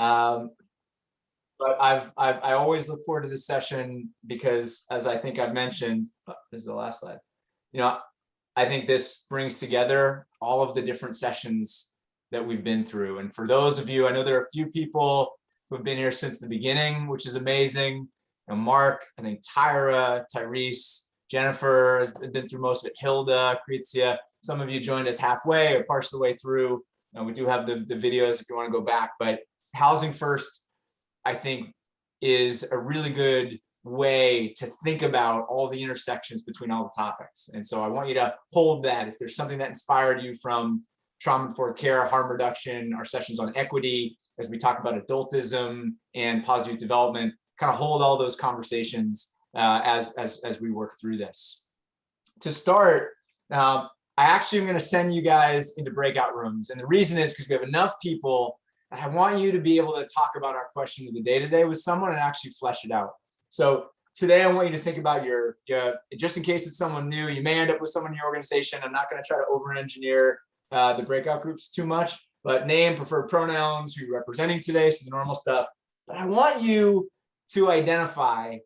Um, but I always look forward to this session because, as I think I've mentioned, this is the last slide. I think this brings together all of the different sessions that we've been through. And for those of you, I know there are a few people who've been here since the beginning, which is amazing. Mark, I think Tyra, Tyrese, Jennifer has been through most of it. Hilda, Kritzia, some of you joined us halfway or partial way through. We do have the videos if you want to go back, but Housing First, I think, is a really good way to think about all the intersections between all the topics. And so I want you to hold that. If there's something that inspired you from trauma-informed care, harm reduction, our sessions on equity, as we talk about adultism and positive development, kind of hold all those conversations as we work through this. To start, I actually am going to send you guys into breakout rooms. And the reason is because we have enough people that I want you to be able to talk about our question of the day today with someone and actually flesh it out. So today I want you to think about your just in case it's someone new, you may end up with someone in your organization. I'm not going to try to over-engineer the breakout groups too much, but name, preferred pronouns, who you're representing today, so the normal stuff. But I want you to identify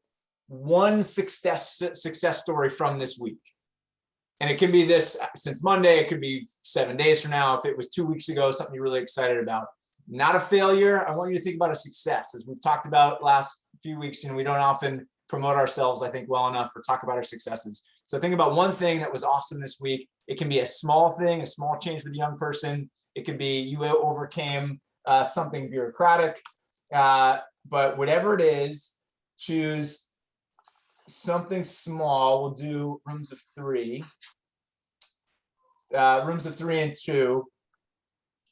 one success story from this week. And it can be this since Monday, it could be 7 days from now. If it was 2 weeks ago, something you're really excited about. Not a failure. I want you to think about a success. As we've talked about last few weeks, we don't often promote ourselves, I think, well enough or talk about our successes. So think about one thing that was awesome this week. It can be a small thing, a small change with a young person. It could be you overcame something bureaucratic. But whatever it is, choose something small. We'll do rooms of 3. Rooms of 3 and 2.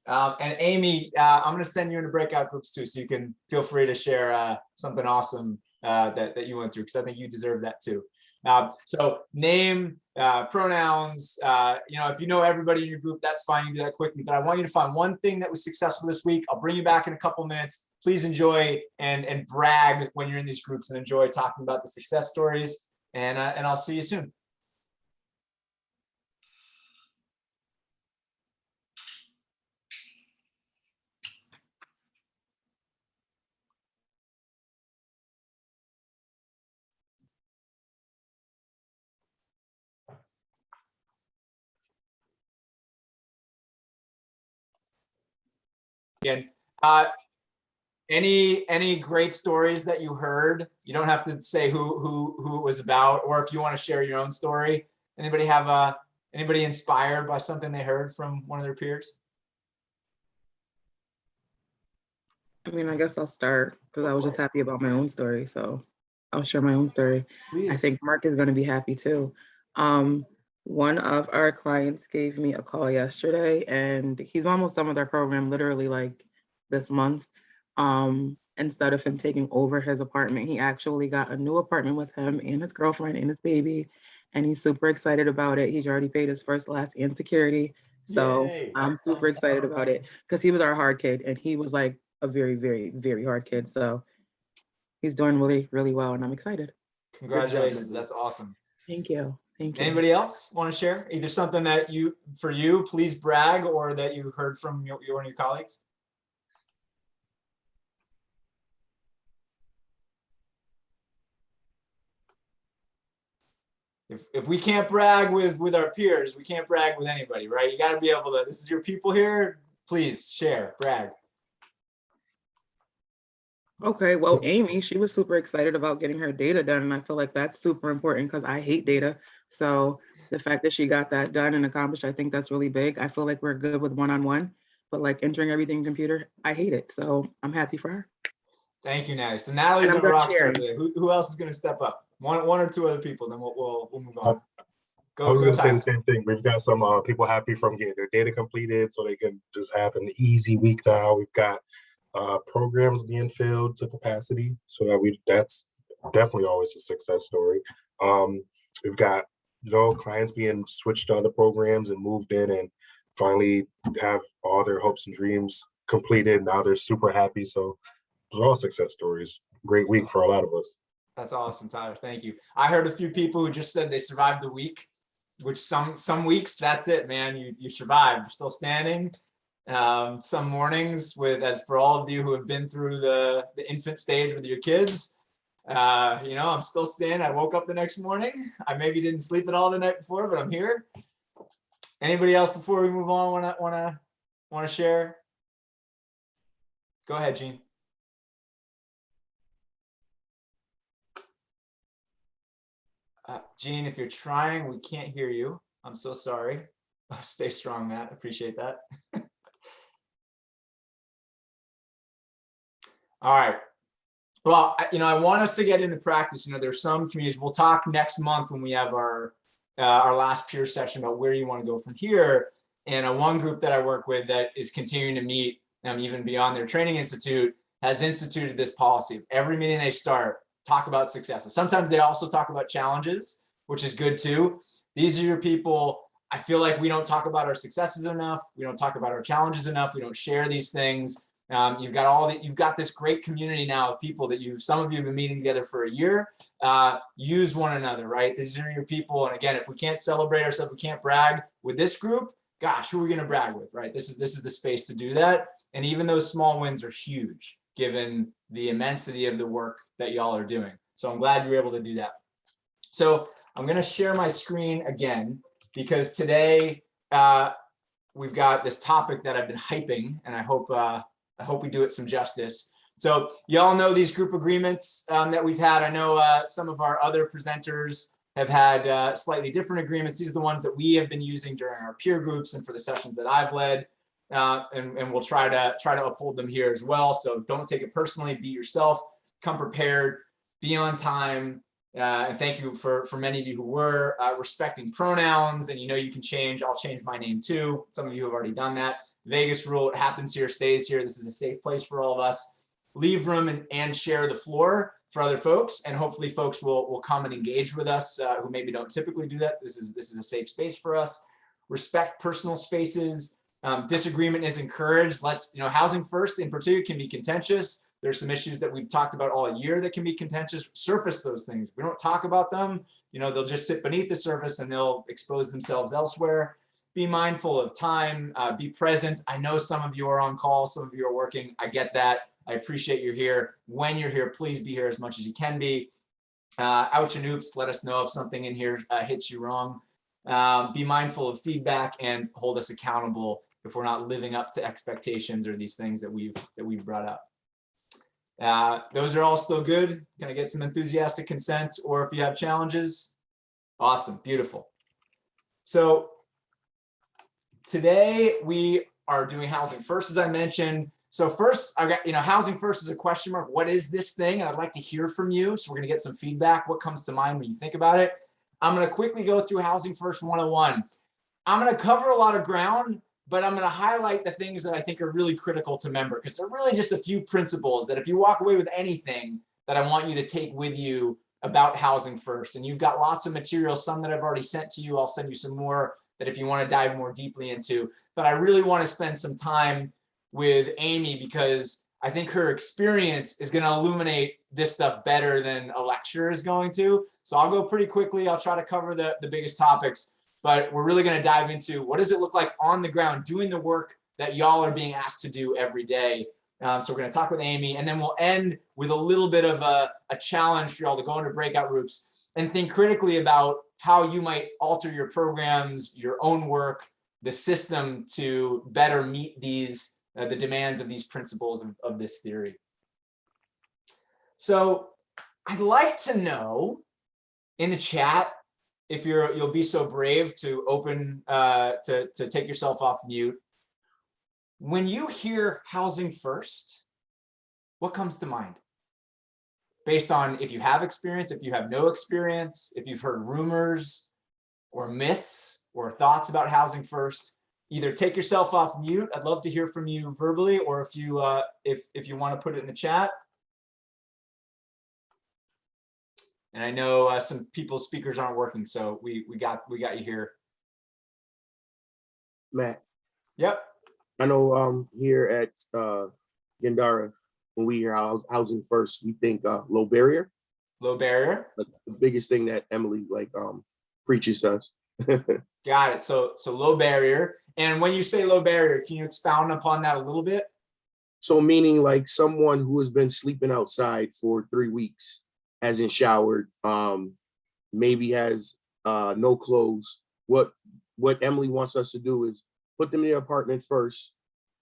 And Amy, I'm going to send you into breakout groups too, so you can feel free to share something awesome that you went through, because I think you deserve that too. So name, pronouns, if you know everybody in your group, that's fine. You can do that quickly, but I want you to find one thing that was successful this week. I'll bring you back in a couple minutes. Please enjoy and brag when you're in these groups and enjoy talking about the success stories. And I'll see you soon. Again, any great stories that you heard? You don't have to say who it was about, or if you want to share your own story. Anybody have anybody inspired by something they heard from one of their peers? I mean, I guess I'll start because I was just happy about my own story. So I'll share my own story. Please. I think Mark is going to be happy too. One of our clients gave me a call yesterday, and he's almost done with our program literally like this month. Instead of him taking over his apartment, he actually got a new apartment with him and his girlfriend and his baby, and he's super excited about it. He's already paid his first, last, and security. So yay. I'm super excited about it because he was our hard kid, and he was like a very, very, very hard kid. So he's doing really, really well, and I'm excited. Congratulations. That's awesome. Thank you. Thank you. Anybody else want to share either something that for you, please brag, or that you heard from one of your colleagues? If we can't brag with our peers, we can't brag with anybody, right? You got to be able to, this is your people here. Please share, brag. Okay, well, Amy, she was super excited about getting her data done, and I feel like that's super important because I hate data. So the fact that she got that done and accomplished, I think that's really big. I feel like we're good with one-on-one, but like entering everything in computer, I hate it. So I'm happy for her. Thank you, Natalie. So Natalie's a rock star today. Who else is going to step up? One or two other people, then we'll move on. I was going to say the same thing. We've got some people happy from getting their data completed, so they can just have an easy week now. We've got programs being filled to capacity, so that's definitely always a success story. We've got clients being switched to other programs and moved in and finally have all their hopes and dreams completed. Now they're super happy. So those are all success stories. Great week for a lot of us. That's awesome, Tyler. Thank you. I heard a few people who just said they survived the week, which some weeks, that's it, man. You survived. You're still standing. some mornings with, as for all of you who have been through the infant stage with your kids, I'm still standing. I woke up the next morning. I maybe didn't sleep at all the night before, but I'm here. Anybody else before we move on want to share? Go ahead, Gene. Gene, if you're trying, we can't hear you. I'm so sorry. Stay strong, Matt. Appreciate that. All right. Well, I want us to get into practice. There's some communities. We'll talk next month when we have our last peer session about where you want to go from here. And one group that I work with that is continuing to meet, even beyond their training institute, has instituted this policy. Every meeting they start, talk about successes. Sometimes they also talk about challenges, which is good too. These are your people. I feel like we don't talk about our successes enough. We don't talk about our challenges enough. We don't share these things. You've got this great community now of people that some of you have been meeting together for a year. Use one another, right? These are your people. And again, if we can't celebrate ourselves, we can't brag with this group, gosh, who are we going to brag with, right? This is the space to do that. And even those small wins are huge, given the immensity of the work that y'all are doing. So I'm glad you were able to do that. So I'm going to share my screen again, because today we've got this topic that I've been hyping, and I hope we do it some justice. So y'all know these group agreements that we've had. I know some of our other presenters have had slightly different agreements. These are the ones that we have been using during our peer groups and for the sessions that I've led. And we'll try to uphold them here as well. So don't take it personally. Be yourself. Come prepared. Be on time. And thank you for many of you who were respecting pronouns. And you can change. I'll change my name too. Some of you have already done that. Vegas rule: it happens here, stays here. This is a safe place for all of us. Leave room and share the floor for other folks, and hopefully folks will come and engage with us who maybe don't typically do that. This is a safe space for us. Respect personal spaces. Disagreement is encouraged. Housing first in particular can be contentious. There's some issues that we've talked about all year that can be contentious. Surface those things. We don't talk about them. They'll just sit beneath the surface and they'll expose themselves elsewhere. Be mindful of time, be present. I know some of you are on call, some of you are working. I get that. I appreciate you're here. When you're here, please be here as much as you can be. Ouch and oops, let us know if something in here hits you wrong. Be mindful of feedback and hold us accountable if we're not living up to expectations or these things that we've brought up. Those are all still good. Can I get some enthusiastic consent? Or if you have challenges? Awesome, beautiful. So today we are doing Housing First, as I mentioned. So first, I've got, Housing First is a question mark. What is this thing? And I'd like to hear from you. So we're going to get some feedback. What comes to mind when you think about it? I'm going to quickly go through Housing First 101. I'm going to cover a lot of ground, but I'm going to highlight the things that I think are really critical to remember, because they're really just a few principles that if you walk away with anything that I want you to take with you about Housing First. And you've got lots of material, some that I've already sent to you. I'll send you some more that if you want to dive more deeply into. But I really want to spend some time with Amy, because I think her experience is going to illuminate this stuff better than a lecture is going to. So I'll go pretty quickly. I'll try to cover the biggest topics, but we're really going to dive into what does it look like on the ground, doing the work that y'all are being asked to do every day. So we're going to talk with Amy, and then we'll end with a little bit of a challenge for y'all to go into breakout groups and think critically about how you might alter your programs, your own work, the system to better meet these the demands of these principles of this theory. So I'd like to know in the chat, if you'll be so brave to open to take yourself off mute. When you hear Housing First, what comes to mind? Based on if you have experience, if you have no experience, if you've heard rumors or myths or thoughts about Housing First, either take yourself off mute. I'd love to hear from you verbally, or if you want to put it in the chat. And I know some people's speakers aren't working, so we got you here. Matt. Yep. I know here at Gandara, when we hear Housing First, we think low barrier. Low barrier. But the biggest thing that Emily preaches us Got it. So low barrier. And when you say low barrier, can you expound upon that a little bit? So meaning like someone who has been sleeping outside for 3 weeks, hasn't showered, maybe has no clothes. What Emily wants us to do is put them in their apartment first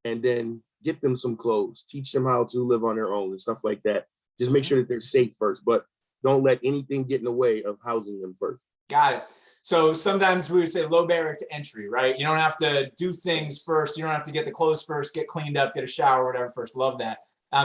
and then get them some clothes, teach them how to live on their own and stuff like that. Just make sure that they're safe first, but don't let anything get in the way of housing them first. Got it. So sometimes we would say low barrier to entry, right? You don't have to do things first. You don't have to get the clothes first, get cleaned up, get a shower, whatever first. Love that.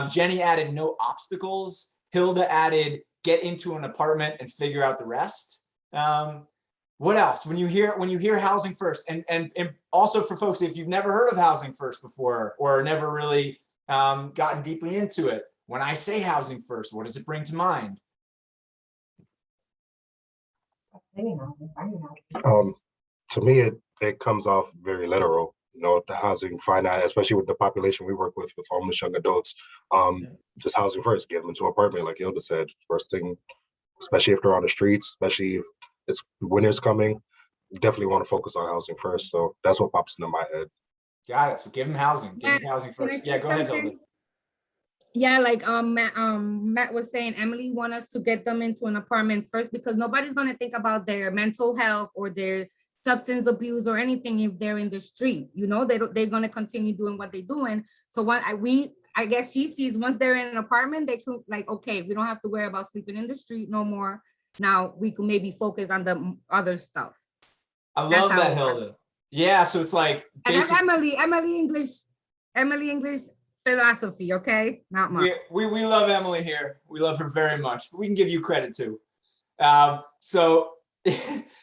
Jenny added no obstacles. Hilda added get into an apartment and figure out the rest. What else? When you hear housing first, and also for folks, if you've never heard of housing first before or never really gotten deeply into it, when I say housing first, what does it bring to mind? To me, it comes off very literal. You know, the housing finite, especially with the population we work with homeless young adults. Just housing first, get them into an apartment, like Hilda said. First thing, especially if they're on the streets, especially if it's winter's coming, definitely want to focus on housing first. So that's what pops into my head. Got it. So give them housing. Give them housing Can I first. say Yeah, go ahead, something? Hilda. Yeah, like Matt was saying, Emily want us to get them into an apartment first because nobody's gonna think about their mental health or their substance abuse or anything if they're in the street. You know, they're gonna continue doing what they're doing. So I guess she sees once they're in an apartment, they can like, okay, we don't have to worry about sleeping in the street no more. Now we can maybe focus on the other stuff. I That's love how that, it Hilda. Yeah, so it's like And that's basic- Emily English philosophy, okay? Not mine. we love Emily here. We love her very much, but we can give you credit too. So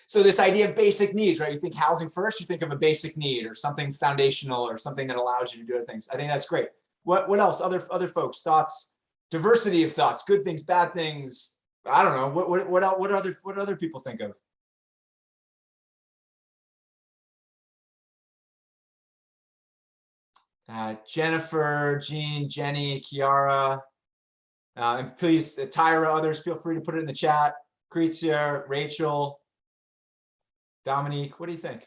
so this idea of basic needs, right? You think housing first, you think of a basic need or something foundational or something that allows you to do other things. I think that's great. What else? Other folks, thoughts, diversity of thoughts, good things, bad things. I don't know. What other people think of? Jennifer, Jean, Jenny, Kiara, and please, Tyra, others, feel free to put it in the chat. Krizia, Rachel, Dominique, what do you think?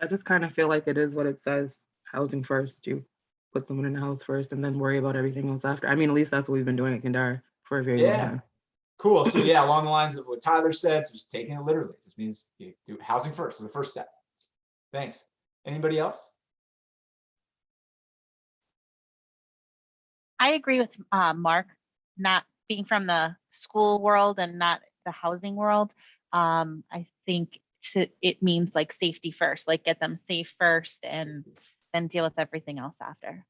I just kind of feel like it is what it says, housing first. You put someone in the house first and then worry about everything else after. I mean, at least that's what we've been doing at Kindar for a very long Yeah, time. cool. So yeah, along the lines of what Tyler said, so just taking it literally. This means you do housing first is the first step. Thanks. Anybody else? I agree with Mark, not being from the school world and not the housing world. I think it means like safety first, like get them safe first and then deal with everything else after.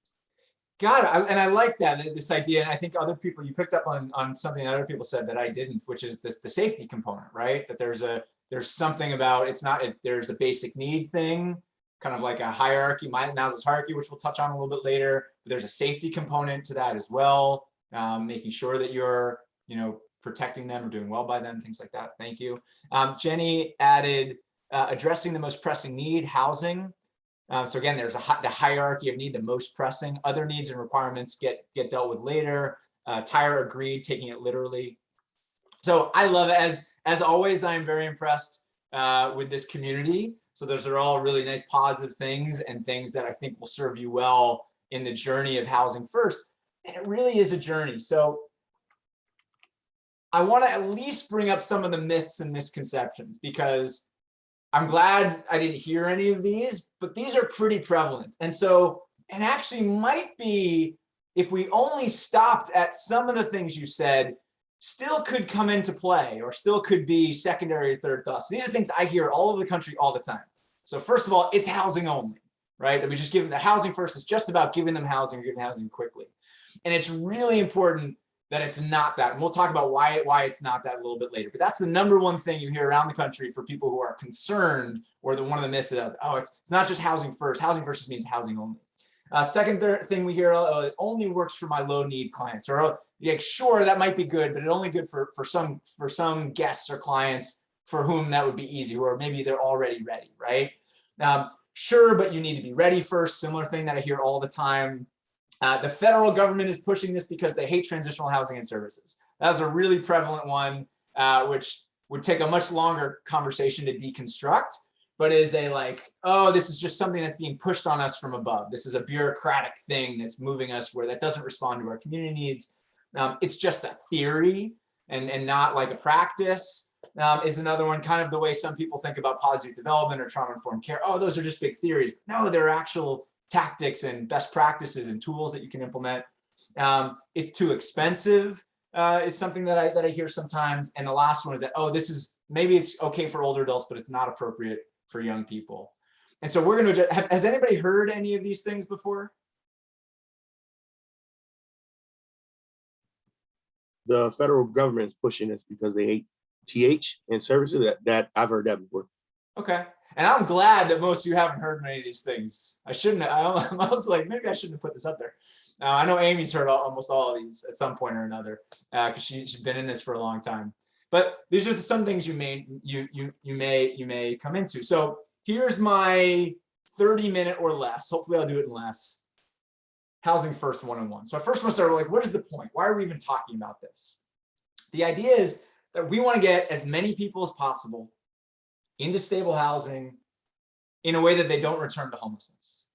Got it. And I like that, this idea. And I think other people, you picked up on something that other people said that I didn't, which is the safety component, right? That there's something about, there's a basic need thing, kind of like a hierarchy, Maslow's hierarchy, which we'll touch on a little bit later. But there's a safety component to that as well, making sure that you're, protecting them or doing well by them, things like that. Thank you. Jenny added addressing the most pressing need, housing. So again, there's the hierarchy of need, the most pressing. Other needs and requirements get dealt with later. Tyra agreed, taking it literally. So I love it. As always, I am very impressed with this community. So those are all really nice positive things and things that I think will serve you well in the journey of housing first. And it really is a journey. So I want to at least bring up some of the myths and misconceptions because I'm glad I didn't hear any of these, but these are pretty prevalent. And actually might be, if we only stopped at some of the things you said, still could come into play or still could be secondary or third thoughts. These are things I hear all over the country all the time. So first of all, it's housing only, right? That we just give them the housing first. It's just about giving them housing or giving housing quickly. And it's really important that it's not that. And we'll talk about why it's not that a little bit later. But that's the number one thing you hear around the country for people who are concerned, or one of the myths is, oh, it's not just housing first. Housing first just means housing only. Second thing we hear, it only works for my low need clients. Or yeah, sure, that might be good, but it's only good for some guests or clients for whom that would be easy, or maybe they're already ready, right? Sure, but you need to be ready first. Similar thing that I hear all the time. The federal government is pushing this because they hate transitional housing and services. That's a really prevalent one, which would take a much longer conversation to deconstruct, but is a like, oh, this is just something that's being pushed on us from above. This is a bureaucratic thing that's moving us where that doesn't respond to our community needs. It's just a theory and not like a practice, is another one. Kind of the way some people think about positive development or trauma-informed care. Oh, those are just big theories. No, they're actual tactics and best practices and tools that you can implement. It's too expensive. Is something that I hear sometimes. And the last one is that, oh, this is, maybe it's okay for older adults, but it's not appropriate for young people. And so we're going to, has anybody heard any of these things before? The federal government's pushing this because they hate TH and services. That I've heard that before. Okay. And I'm glad that most of you haven't heard many of these things. I was like, maybe I shouldn't have put this up there. I know Amy's heard almost all of these at some point or another, because she's been in this for a long time. But these are some things you may come into. So here's my 30-minute or less. Hopefully I'll do it in less. Housing First 101. So I first want to start with, like, what is the point? Why are we even talking about this? The idea is that we want to get as many people as possible into stable housing in a way that they don't return to homelessness.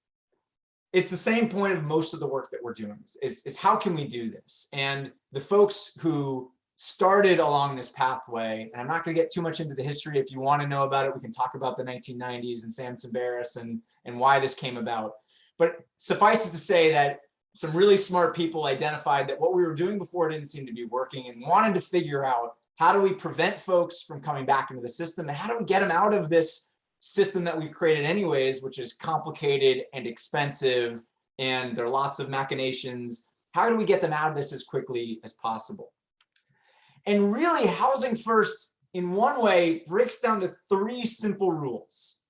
It's the same point of most of the work that we're doing is how can we do this? And the folks who started along this pathway, and I'm not going to get too much into the history. If you want to know about it, we can talk about the 1990s and Samson Barris and why this came about. But suffice it to say that some really smart people identified that what we were doing before didn't seem to be working and wanted to figure out, how do we prevent folks from coming back into the system? And how do we get them out of this system that we've created anyways, which is complicated and expensive, and there are lots of machinations. How do we get them out of this as quickly as possible? And really, Housing First, in one way, breaks down to 3 simple rules.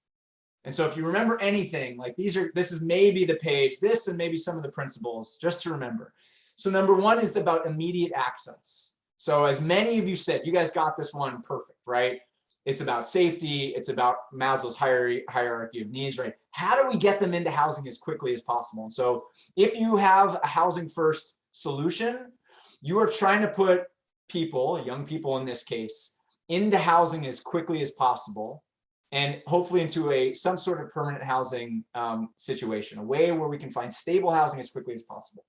And so if you remember anything, like this is maybe the page, this and maybe some of the principles, just to remember. So number 1 is about immediate access. So as many of you said, you guys got this one perfect, right? It's about safety. It's about Maslow's hierarchy of needs, right? How do we get them into housing as quickly as possible? And so if you have a Housing First solution, you are trying to put people, young people in this case, into housing as quickly as possible, and hopefully into some sort of permanent housing situation, a way where we can find stable housing as quickly as possible.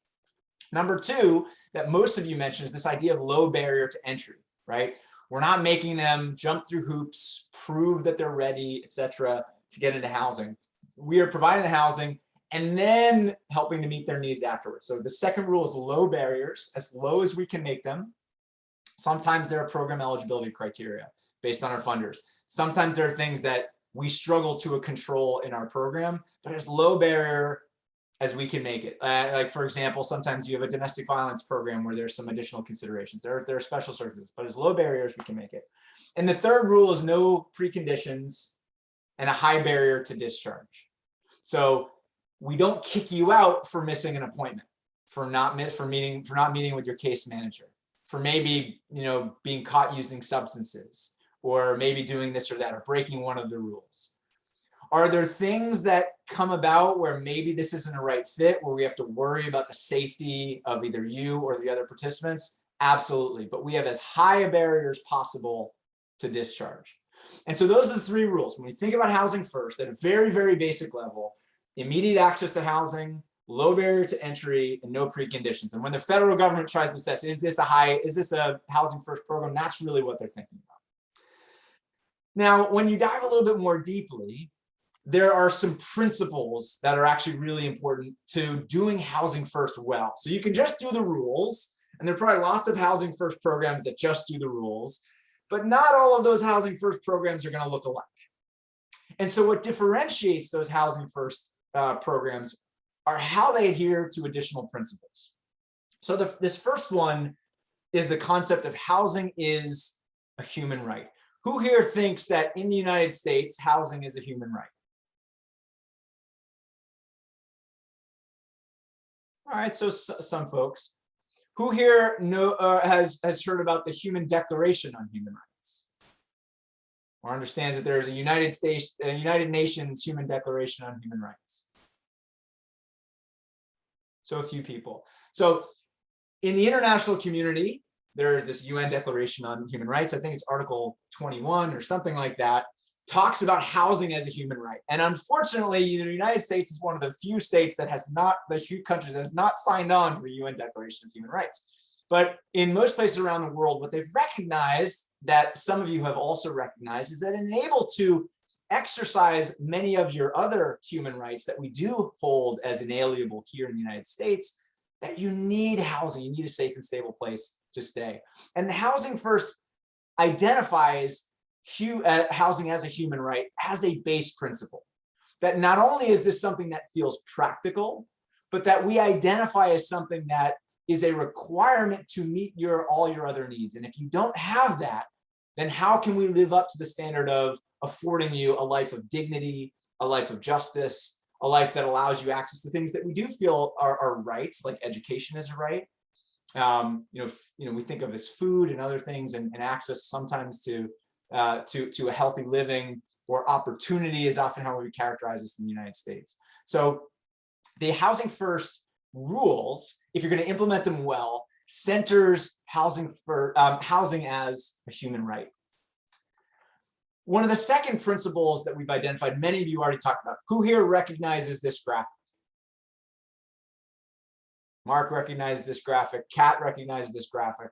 Number 2, that most of you mentioned, is this idea of low barrier to entry, right? We're not making them jump through hoops, prove that they're ready, et cetera, to get into housing. We are providing the housing and then helping to meet their needs afterwards. So the second rule is low barriers, as low as we can make them. Sometimes there are program eligibility criteria based on our funders. Sometimes there are things that we struggle to control in our program, but as low barrier as we can make it. Like, for example, sometimes you have a domestic violence program where there's some additional considerations. There are special circumstances, but as low barriers we can make it. And the third rule is no preconditions and a high barrier to discharge. So we don't kick you out for missing an appointment, for not meeting with your case manager, for maybe being caught using substances, or maybe doing this or that, or breaking one of the rules. Are there things that come about where maybe this isn't a right fit, where we have to worry about the safety of either you or the other participants? Absolutely. But we have as high a barrier as possible to discharge. And so those are the 3 rules. When we think about Housing First, at a very, very basic level, immediate access to housing, low barrier to entry, and no preconditions. And when the federal government tries to assess, is this a Housing First program? That's really what they're thinking about. Now, when you dive a little bit more deeply, there are some principles that are actually really important to doing Housing First well. So you can just do the rules, and there are probably lots of Housing First programs that just do the rules, but not all of those Housing First programs are going to look alike. And so what differentiates those Housing First programs are how they adhere to additional principles. So this first one is the concept of housing is a human right. Who here thinks that in the United States, housing is a human right? All right, so some folks. Who here has heard about the Human Declaration on Human Rights, or understands that there's a United Nations Human Declaration on Human Rights? So a few people. So in the international community, there is this UN Declaration on Human Rights. I think it's Article 21 or something like that, talks about housing as a human right. And unfortunately, the United States is one of the few states that has not, the few countries that has not signed on to the UN Declaration of Human Rights. But in most places around the world, what they've recognized, that some of you have also recognized, is that enable to exercise many of your other human rights that we do hold as inalienable here in the United States, that you need housing, you need a safe and stable place to stay. And the Housing First identifies housing as a human right as a base principle. That not only is this something that feels practical, but that we identify as something that is a requirement to meet all your other needs. And if you don't have that, then how can we live up to the standard of affording you a life of dignity, a life of justice, a life that allows you access to things that we do feel are rights, like education is a right. We think of as food and other things, and access sometimes to a healthy living, or opportunity is often how we characterize this in the United States. So the Housing First rules, if you're going to implement them well, centers housing as a human right. One of the second principles that we've identified, many of you already talked about. Who here recognizes this graphic? Mark recognizes this graphic. Kat recognizes this graphic.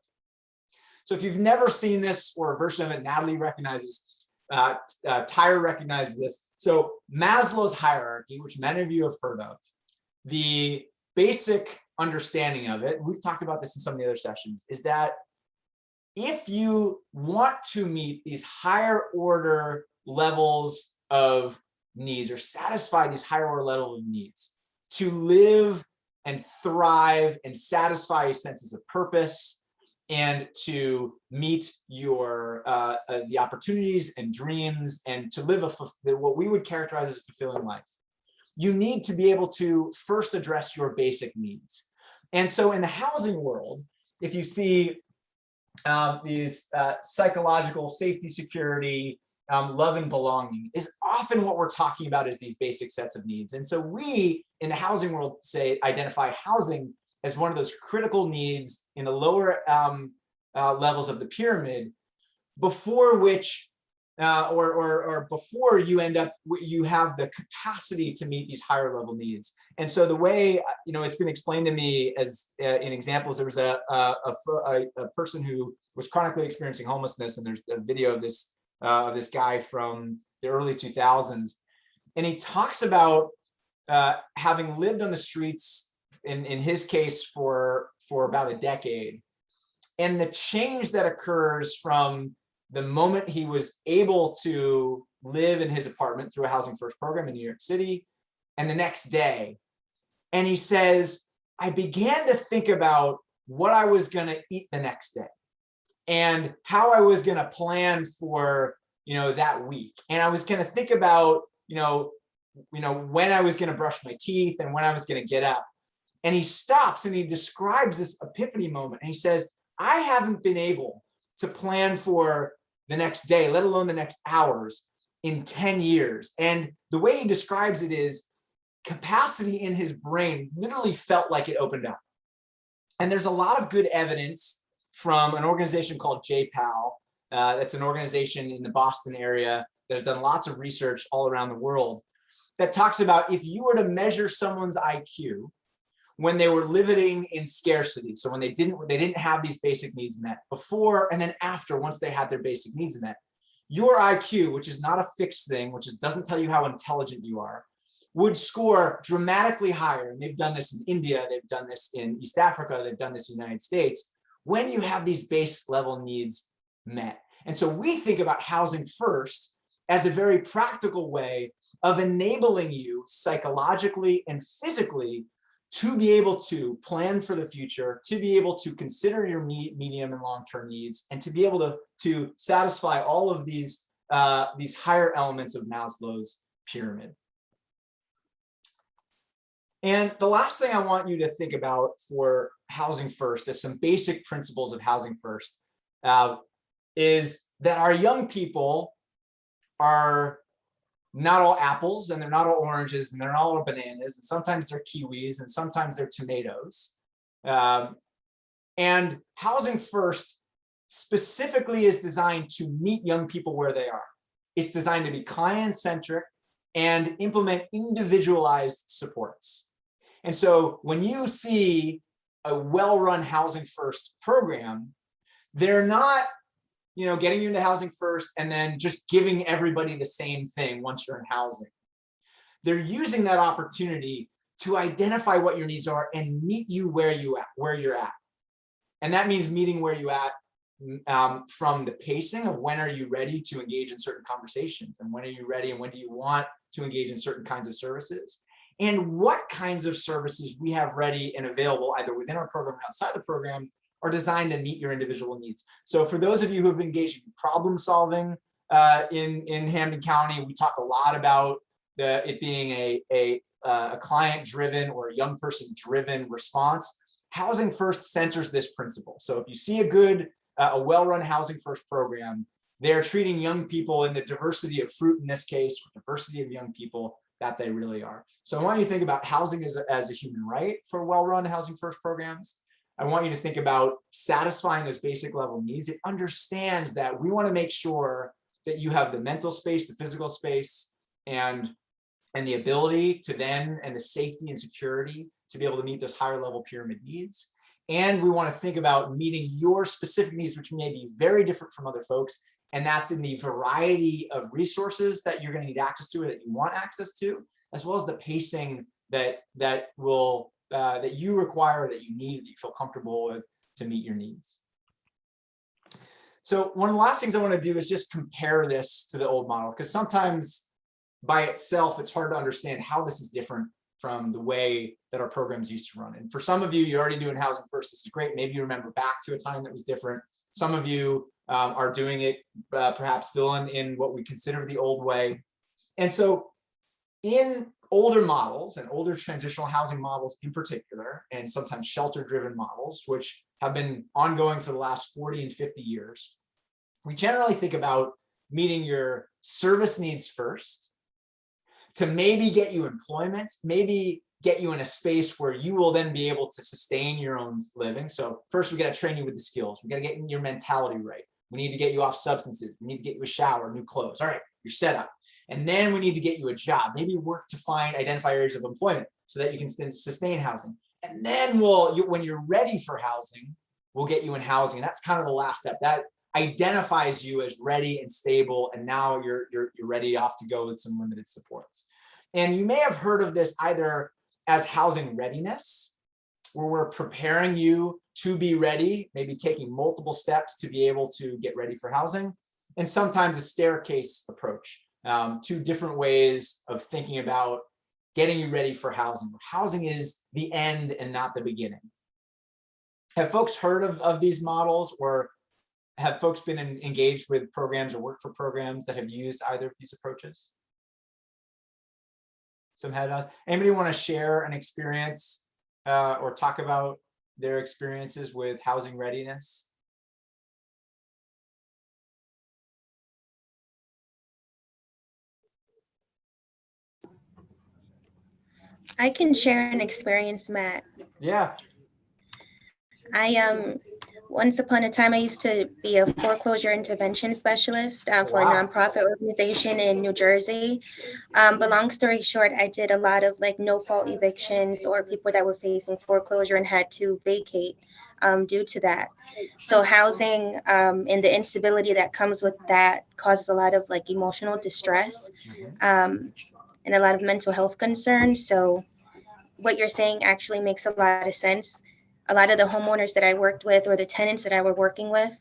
So if you've never seen this or a version of it, Natalie recognizes, Tyre recognizes this. So Maslow's hierarchy, which many of you have heard of, the basic understanding of it, we've talked about this in some of the other sessions, is that if you want to meet these higher order levels of needs, or satisfy these higher order level of needs, to live and thrive and satisfy your senses of purpose, and to meet your the opportunities and dreams, and to live what we would characterize as a fulfilling life, you need to be able to first address your basic needs. And so in the housing world, if you see these psychological safety, security, love and belonging, is often what we're talking about, is these basic sets of needs. And so we in the housing world identify housing as one of those critical needs in the lower levels of the pyramid, before which or before you have the capacity to meet these higher level needs. And so the way it's been explained to me as in examples, there was a person who was chronically experiencing homelessness, and there's a video of this guy from the early 2000s, and he talks about having lived on the streets in his case for about a decade, and the change that occurs from the moment he was able to live in his apartment through a Housing First program in New York City, and the next day. And he says, I began to think about what I was going to eat the next day, and how I was going to plan for, that week. And I was going to think about, when I was going to brush my teeth and when I was going to get up. And he stops and he describes this epiphany moment. And he says, I haven't been able to plan for the next day, let alone the next hours, in 10 years. And the way he describes it is capacity in his brain literally felt like it opened up. And there's a lot of good evidence from an organization called JPAL. That's an organization in the Boston area that has done lots of research all around the world, that talks about if you were to measure someone's IQ when they were living in scarcity, so when they didn't have these basic needs met, before and then after, once they had their basic needs met, your IQ, which is not a fixed thing, which doesn't tell you how intelligent you are, would score dramatically higher. And they've done this in India, they've done this in East Africa, they've done this in the United States, when you have these base level needs met. And so we think about Housing First as a very practical way of enabling you psychologically and physically to be able to plan for the future, to be able to consider your medium and long-term needs, and to be able to satisfy all of these higher elements of Maslow's pyramid. And the last thing I want you to think about for Housing First, as some basic principles of Housing First, is that our young people are not all apples, and they're not all oranges, and they're not all bananas, and sometimes they're kiwis, and sometimes they're tomatoes. And Housing First specifically is designed to meet young people where they are. It's designed to be client-centric and implement individualized supports. And so when you see a well-run Housing First program, they're not, getting you into Housing First and then just giving everybody the same thing once you're in housing. They're using that opportunity to identify what your needs are and meet you where you're at. And that means meeting where you at from the pacing of when are you ready to engage in certain conversations, and when are you ready and when do you want to engage in certain kinds of services, and what kinds of services we have ready and available either within our program or outside the program are designed to meet your individual needs. So for those of you who have been engaged in problem solving in Hampden County, we talk a lot about it being a client-driven or a young person-driven response. Housing First centers this principle. So if you see a well-run Housing First program, they're treating young people in the diversity of fruit, in this case, or diversity of young people that they really are. So I want you to think about housing as a human right for well-run Housing First programs. I want you to think about satisfying those basic level needs. It understands that we want to make sure that you have the mental space, the physical space, and the ability to then, and the safety and security to be able to meet those higher level pyramid needs. And we want to think about meeting your specific needs, which may be very different from other folks. And that's in the variety of resources that you're going to need access to or that you want access to, as well as the pacing that you require, that you need, that you feel comfortable with to meet your needs. So one of the last things I want to do is just compare this to the old model, because sometimes by itself, it's hard to understand how this is different from the way that our programs used to run. And for some of you, you're already doing Housing First. This is great. Maybe you remember back to a time that was different. Some of you are doing it perhaps still in what we consider the old way. And so in older models and older transitional housing models in particular, and sometimes shelter-driven models, which have been ongoing for the last 40 and 50 years, we generally think about meeting your service needs first, to maybe get you employment, maybe get you in a space where you will then be able to sustain your own living. So first, we got to train you with the skills. We got to get your mentality right. We need to get you off substances. We need to get you a shower, new clothes. All right, you're set up. And then we need to get you a job, maybe work to identify areas of employment so that you can sustain housing. And then when you're ready for housing, we'll get you in housing. And that's kind of the last step. That identifies you as ready and stable, and now you're ready off to go with some limited supports. And you may have heard of this either as housing readiness, where we're preparing you to be ready, maybe taking multiple steps to be able to get ready for housing, and sometimes a staircase approach, two different ways of thinking about getting you ready for housing. Housing is the end and not the beginning. Have folks heard of these models, or have folks been engaged with programs or worked for programs that have used either of these approaches? Some head nods. Anybody want to share an experience or talk about their experiences with housing readiness? I can share an experience, Matt. Yeah. Once upon a time, I used to be a foreclosure intervention specialist for a nonprofit organization in New Jersey. But long story short, I did a lot of no-fault evictions, or people that were facing foreclosure and had to vacate due to that. So housing and the instability that comes with that causes a lot of emotional distress and a lot of mental health concerns. So what you're saying actually makes a lot of sense. A lot of the homeowners that I worked with, or the tenants that I were working with,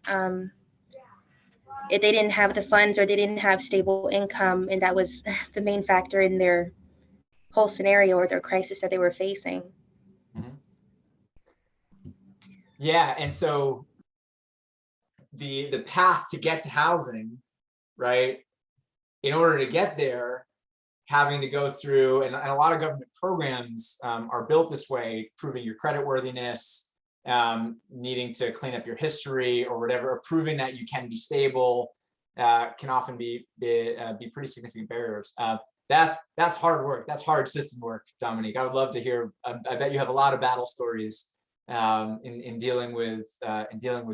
if they didn't have the funds or they didn't have stable income, and that was the main factor in their whole scenario or their crisis that they were facing. Yeah, and so the path to get to housing, right? In order to get there, having to go through, and a lot of government programs are built this way, proving your creditworthiness, needing to clean up your history or whatever, or proving that you can be stable, can often be pretty significant barriers. That's hard work. That's hard system work, Dominique. I would love to hear. I bet you have a lot of battle stories in dealing with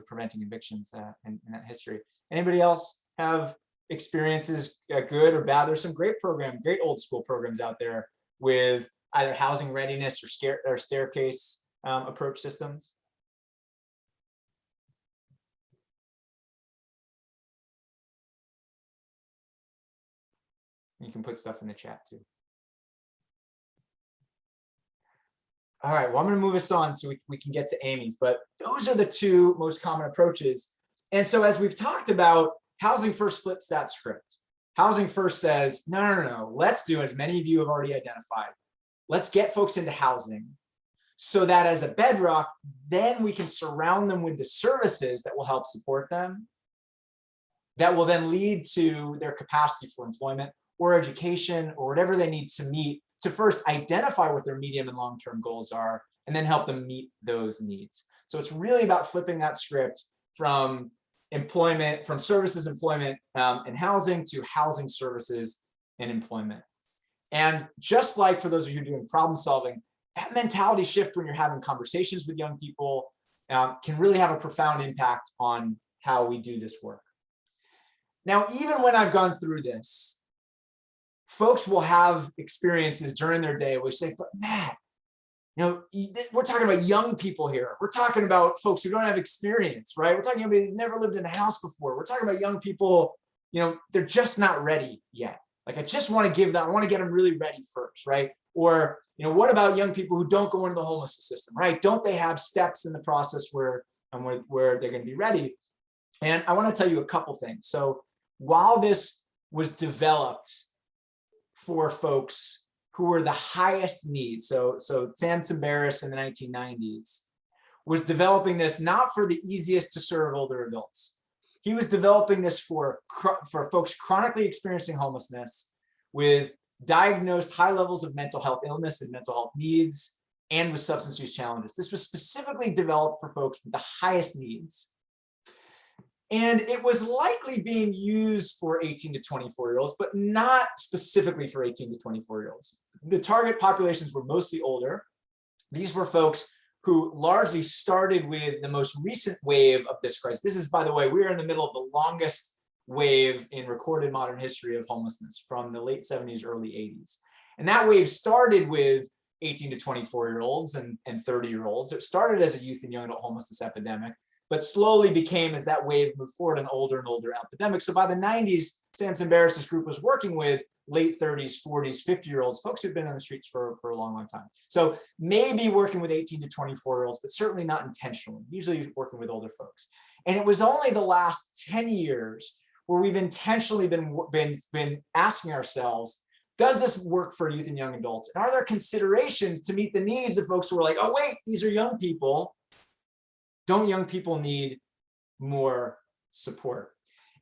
preventing evictions in that history. Anybody else have experiences, good or bad? There's some great old school programs out there with either housing readiness or staircase approach systems. You can put stuff in the chat too. All right, well, I'm going to move us on so we can get to Amy's, but those are the two most common approaches. And so as we've talked about, Housing First flips that script. Housing First says, no, let's do, as many of you have already identified, let's get folks into housing so that as a bedrock, then we can surround them with the services that will help support them, that will then lead to their capacity for employment or education or whatever they need to meet to first identify what their medium and long-term goals are, and then help them meet those needs. So it's really about flipping that script from employment, from services, employment, and housing to housing, services, and employment. And just like for those of you doing problem solving, that mentality shift when you're having conversations with young people can really have a profound impact on how we do this work. Now, even when I've gone through this, folks will have experiences during their day where they say, but Matt, we're talking about young people here. We're talking about folks who don't have experience, right? We're talking about people who've never lived in a house before. We're talking about young people, they're just not ready yet. Like, I just want to give them, I want to get them really ready first, right? Or, what about young people who don't go into the homelessness system, right? Don't they have steps in the process where they're going to be ready? And I want to tell you a couple things. So while this was developed for folks who were the highest need, so Samson Barris in the 1990s was developing this not for the easiest to serve older adults. He was developing this for folks chronically experiencing homelessness with diagnosed high levels of mental health illness and mental health needs, and with substance use challenges. This was specifically developed for folks with the highest needs. And it was likely being used for 18 to 24-year-olds, but not specifically for 18 to 24-year-olds. The target populations were mostly older. These were folks who largely started with the most recent wave of this crisis. This is, by the way, we're in the middle of the longest wave in recorded modern history of homelessness from the late 70s, early 80s. And that wave started with 18 to 24-year-olds and 30-year-olds. It started as a youth and young adult homelessness epidemic, but slowly became, as that wave moved forward, an older and older epidemic. So by the 90s, Samson Barris's group was working with late 30s, 40s, 50-year-olds, folks who've been on the streets for a long, long time. So maybe working with 18 to 24-year-olds, but certainly not intentionally, usually working with older folks. And it was only the last 10 years where we've intentionally been asking ourselves, does this work for youth and young adults? And are there considerations to meet the needs of folks who are like, oh, wait, these are young people. Don't young people need more support?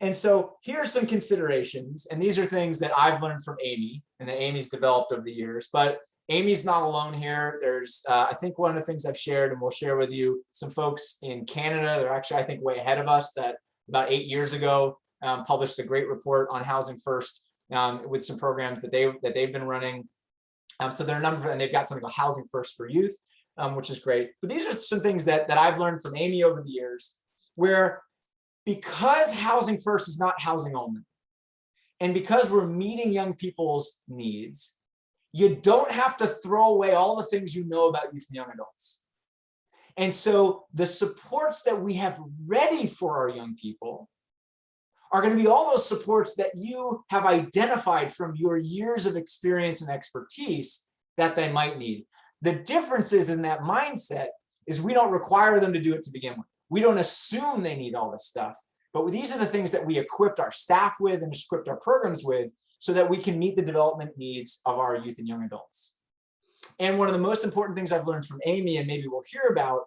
And so here are some considerations, and these are things that I've learned from Amy and that Amy's developed over the years, but Amy's not alone here. There's, I think one of the things I've shared, and we'll share with you, some folks in Canada, they're actually, I think, way ahead of us, that about 8 years ago published a great report on Housing First with some programs that they've been running. So there are a number of, and they've got something called Housing First for Youth, which is great. But these are some things that I've learned from Amy over the years, where because Housing First is not housing only, and because we're meeting young people's needs, you don't have to throw away all the things you know about youth and young adults. And so the supports that we have ready for our young people are going to be all those supports that you have identified from your years of experience and expertise that they might need. The difference is in that mindset is we don't require them to do it to begin with. We don't assume they need all this stuff, but these are the things that we equipped our staff with and equipped our programs with so that we can meet the development needs of our youth and young adults. And one of the most important things I've learned from Amy, and maybe we'll hear about,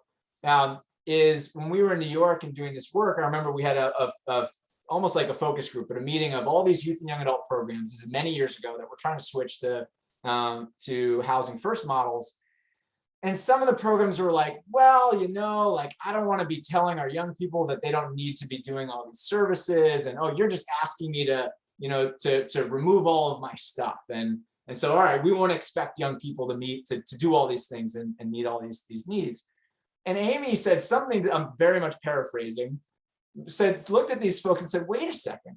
is when we were in New York and doing this work, I remember we had a almost like a focus group, but a meeting of all these youth and young adult programs. This is many years ago that we're trying to switch to Housing First models. And some of the programs were like, well, like, I don't want to be telling our young people that they don't need to be doing all these services. And, oh, you're just asking me to, to remove all of my stuff. And so, all right, we won't expect young people to do all these things and meet all these needs. And Amy said something that I'm very much paraphrasing, looked at these folks and said, wait a second,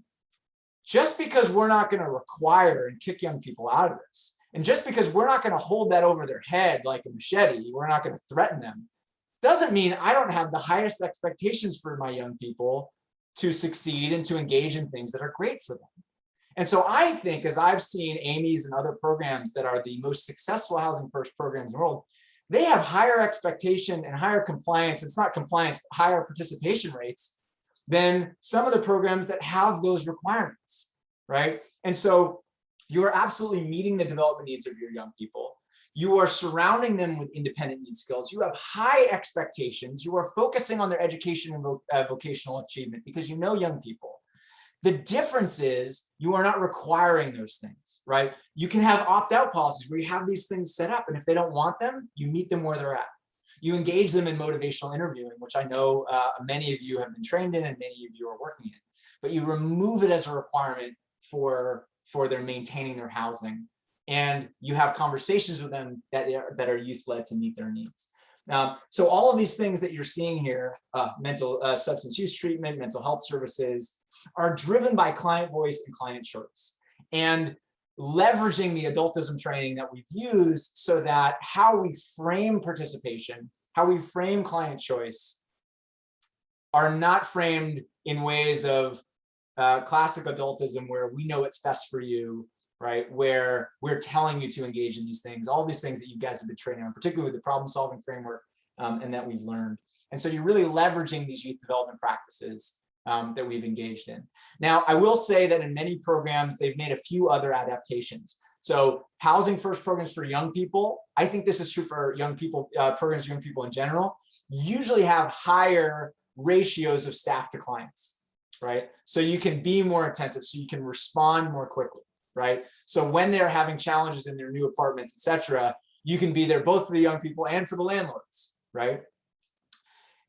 just because we're not going to require and kick young people out of this, and just because we're not going to hold that over their head like a machete, we're not going to threaten them, doesn't mean I don't have the highest expectations for my young people to succeed and to engage in things that are great for them. And so I think, as I've seen Amy's and other programs that are the most successful Housing First programs in the world, they have higher expectation and higher compliance. It's not compliance, but higher participation rates than some of the programs that have those requirements, right? And so you are absolutely meeting the development needs of your young people. You are surrounding them with independent need skills. You have high expectations. You are focusing on their education and vocational achievement because you know young people. The difference is you are not requiring those things, right? You can have opt-out policies where you have these things set up, and if they don't want them, you meet them where they're at. You engage them in motivational interviewing, which I know many of you have been trained in and many of you are working in, but you remove it as a requirement for their maintaining their housing. And you have conversations with them that are youth-led to meet their needs. So all of these things that you're seeing here, mental substance use treatment, mental health services, are driven by client voice and client choice, and leveraging the adultism training that we've used so that how we frame participation, how we frame client choice, are not framed in ways of classic adultism where we know what's best for you, right? Where we're telling you to engage in these things, all these things that you guys have been training on, particularly with the problem-solving framework and that we've learned. And so you're really leveraging these youth development practices that we've engaged in. Now, I will say that in many programs, they've made a few other adaptations. So Housing First programs for young people, I think this is true for young people, programs for young people in general, usually have higher ratios of staff to clients, right? So you can be more attentive, so you can respond more quickly, right? So when they're having challenges in their new apartments, et cetera, you can be there both for the young people and for the landlords, right?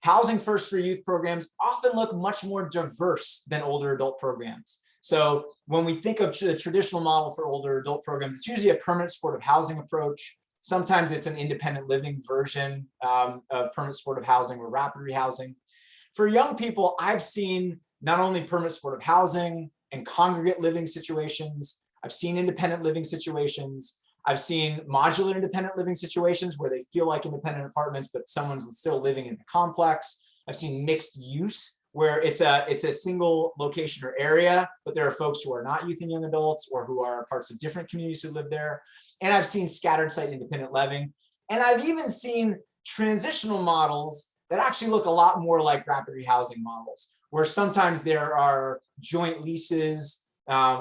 Housing First for Youth programs often look much more diverse than older adult programs. So when we think of the traditional model for older adult programs, it's usually a permanent supportive housing approach. Sometimes it's an independent living version of permanent supportive housing or rapid rehousing. For young people, I've seen not only permanent supportive housing and congregate living situations, I've seen independent living situations, I've seen modular independent living situations where they feel like independent apartments, but someone's still living in the complex. I've seen mixed use where it's a single location or area, but there are folks who are not youth and young adults or who are parts of different communities who live there. And I've seen scattered site independent living. And I've even seen transitional models that actually look a lot more like rapid rehousing models, where sometimes there are joint leases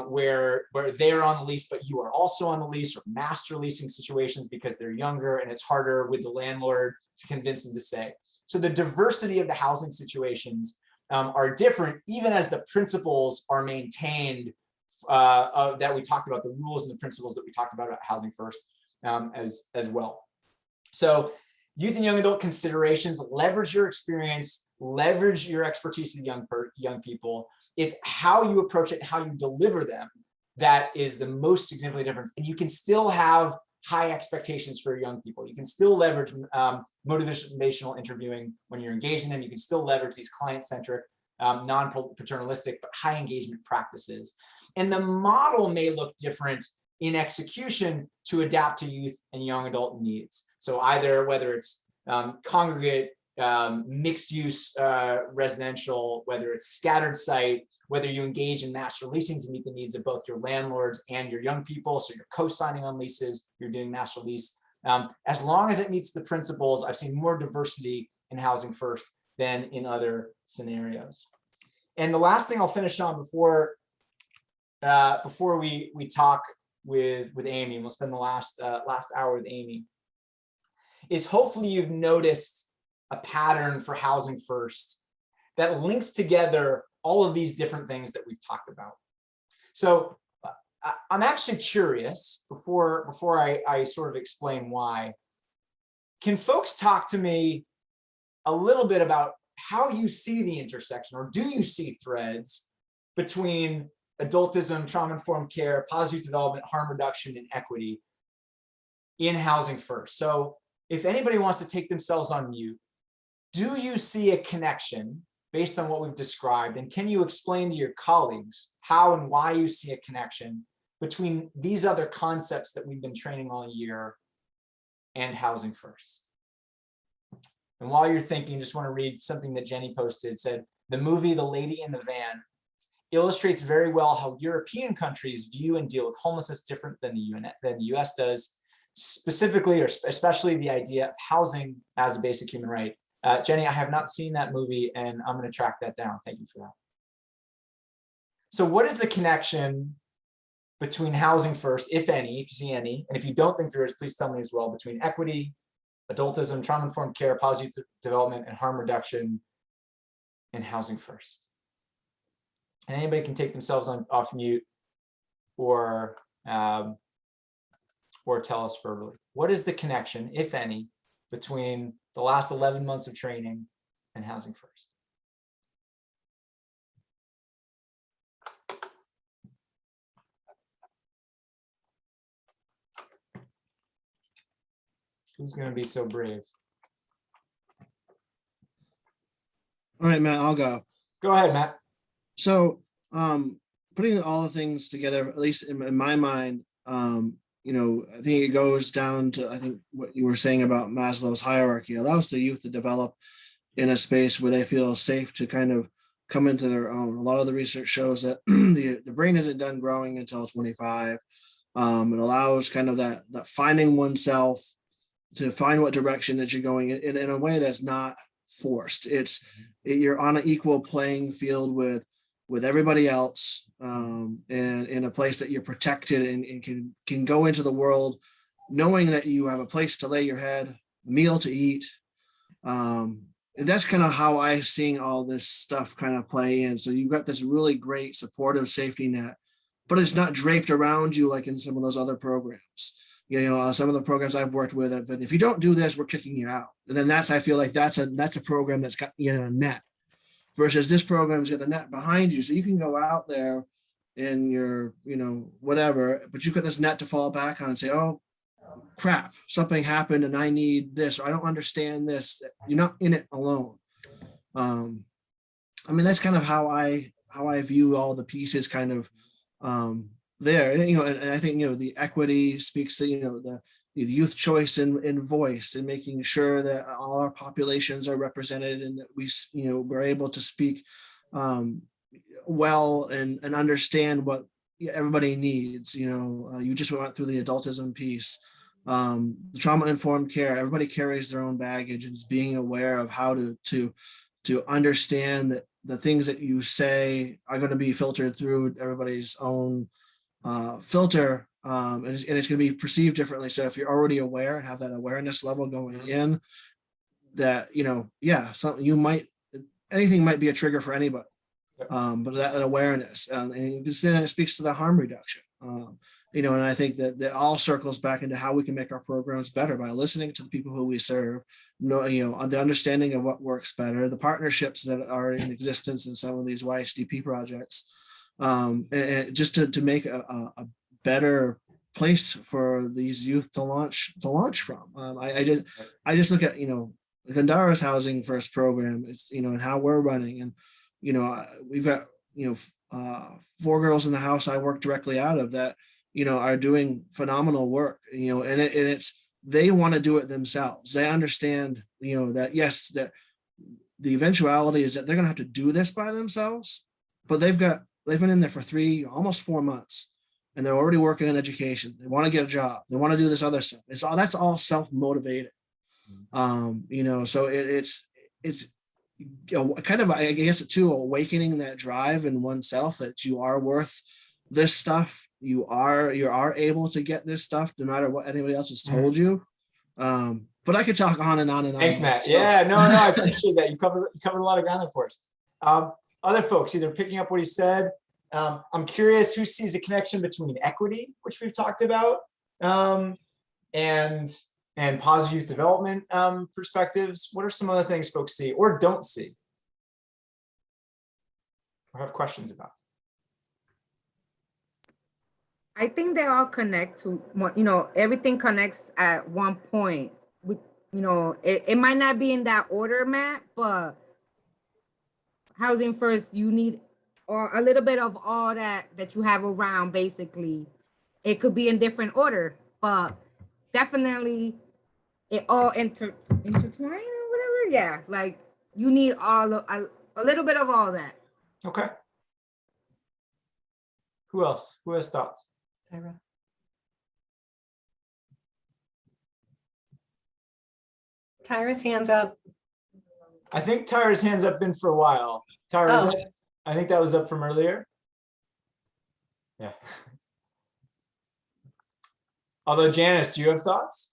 where they're on the lease, but you are also on the lease, or master leasing situations because they're younger and it's harder with the landlord to convince them to stay. So the diversity of the housing situations are different, even as the principles are maintained that we talked about, the rules and the principles that we talked about Housing First as well. So youth and young adult considerations, leverage your experience, leverage your expertise with young people. It's how you approach it, how you deliver them, that is the most significant difference. And you can still have high expectations for young people. You can still leverage motivational interviewing when you're engaging them. You can still leverage these client-centric, non-paternalistic, but high engagement practices. And the model may look different in execution to adapt to youth and young adult needs. So either whether it's congregate, mixed use residential, whether it's scattered site, whether you engage in master leasing to meet the needs of both your landlords and your young people, so you're co-signing on leases, you're doing master lease, as long as it meets the principles. I've seen more diversity in Housing First than in other scenarios. And the last thing I'll finish on before we talk with Amy, and we'll spend the last hour with Amy, is hopefully you've noticed a pattern for Housing First that links together all of these different things that we've talked about. So I'm actually curious, before I sort of explain why, can folks talk to me a little bit about how you see the intersection, or do you see threads between adultism, trauma-informed care, positive development, harm reduction, and equity in Housing First? So if anybody wants to take themselves on mute do you see a connection based on what we've described? And can you explain to your colleagues how and why you see a connection between these other concepts that we've been training all year and Housing First? And while you're thinking, just want to read something that Jenny posted. Said, the movie The Lady in the Van illustrates very well how European countries view and deal with homelessness different than the US does, specifically or especially the idea of housing as a basic human right. Jenny, I have not seen that movie, and I'm going to track that down. Thank you for that. So what is the connection between Housing First, if any, if you see any, and if you don't think there is, please tell me as well, between equity, adultism, trauma-informed care, positive development, and harm reduction in Housing First? And anybody can take themselves off mute or tell us verbally. What is the connection, if any, between the last 11 months of training and Housing First? Who's going to be so brave? All right, Matt, I'll go. Go ahead, Matt. So, putting all the things together, at least in my mind, you know, I think it goes down to, I think what you were saying about Maslow's hierarchy. It allows the youth to develop in a space where they feel safe to kind of come into their own. A lot of the research shows that the brain isn't done growing until 25. It allows kind of that finding oneself, to find what direction that you're going in a way that's not forced. You're on an equal playing field with everybody else, and in a place that you're protected and can go into the world knowing that you have a place to lay your head, a meal to eat. And that's kind of how I seeing all this stuff kind of play in. So you've got this really great supportive safety net, but it's not draped around you like in some of those other programs. You know, some of the programs I've worked with, and if you don't do this, we're kicking you out. And then I feel like that's a program that's got, you know, a net, versus this program's got the net behind you. So you can go out there in your, you know, whatever, but you've got this net to fall back on and say, oh, crap, something happened and I need this, or I don't understand this. You're not in it alone. I mean, that's kind of how I view all the pieces kind of, there, and, you know, and I think, you know, the equity speaks to, you know, the youth choice and voice, and making sure that all our populations are represented and that we, you know, we're able to speak well and understand what everybody needs. You know, you just went through the adultism piece, the trauma-informed care. Everybody carries their own baggage, and just being aware of how to understand that the things that you say are going to be filtered through everybody's own filter, and it's going to be perceived differently. So if you're already aware and have that awareness level going in, that, you know, yeah, anything might be a trigger for anybody, but that awareness, and you can see that it speaks to the harm reduction. You know, and I think that all circles back into how we can make our programs better by listening to the people who we serve, you know, the understanding of what works better, the partnerships that are in existence in some of these YHDP projects, and just to make a better place for these youth to launch from. I just look at, you know, Gandhara's Housing First program, it's, you know, and how we're running, and, you know, we've got, you know, 4 girls in the house I work directly out of that, you know, are doing phenomenal work, you know, and it's, they want to do it themselves. They understand, you know, that yes, that the eventuality is that they're going to have to do this by themselves, but they've been in there for almost 4 months, and they're already working in education. They want to get a job. They want to do this other stuff. That's all self-motivated. You know, so it's kind of, I guess, too, awakening that drive in oneself that you are worth this stuff. You are able to get this stuff no matter what anybody else has told you. But I could talk on and on and on. Thanks, Matt. So. Yeah, no, I appreciate that. You covered a lot of ground there for us. Other folks either picking up what he said. I'm curious who sees a connection between equity, which we've talked about, and positive youth development perspectives. What are some other things folks see or don't see or have questions about? I think they all connect to one, you know, everything connects at one point. you know, it might not be in that order, Matt, but housing first, you need or a little bit of all that you have around, basically. It could be in different order, but definitely it all intertwined or whatever. Yeah, like you need a little bit of all that. Okay. Who else? Who has thoughts? Tyra's hands up. I think Tyra's hands up been for a while. Tyra, is Oh. that, I think that was up from earlier. Yeah. Although Janice, do you have thoughts?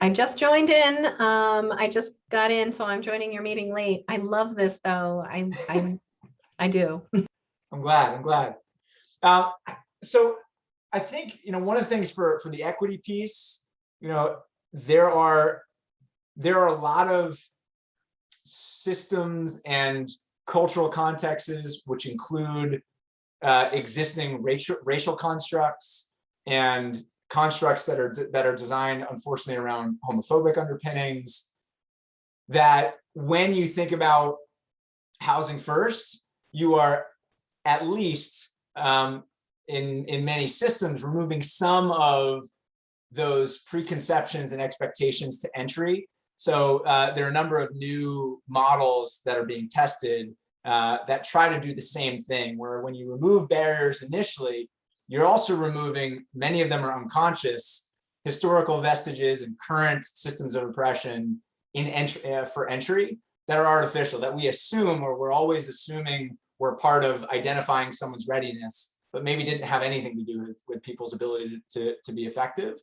I just joined in. I just got in, so I'm joining your meeting late. I love this though. I do. I'm glad. I'm glad. So I think, you know, one of the things for the equity piece, you know, there are a lot of systems and cultural contexts which include existing racial constructs and constructs that are designed, unfortunately, around homophobic underpinnings, that when you think about housing first, you are at least in many systems removing some of those preconceptions and expectations to entry. So there are a number of new models that are being tested that try to do the same thing, where when you remove barriers initially, you're also removing, many of them are unconscious, historical vestiges and current systems of oppression for entry that are artificial, that we assume, or we're always assuming were part of identifying someone's readiness, but maybe didn't have anything to do with people's ability to be effective.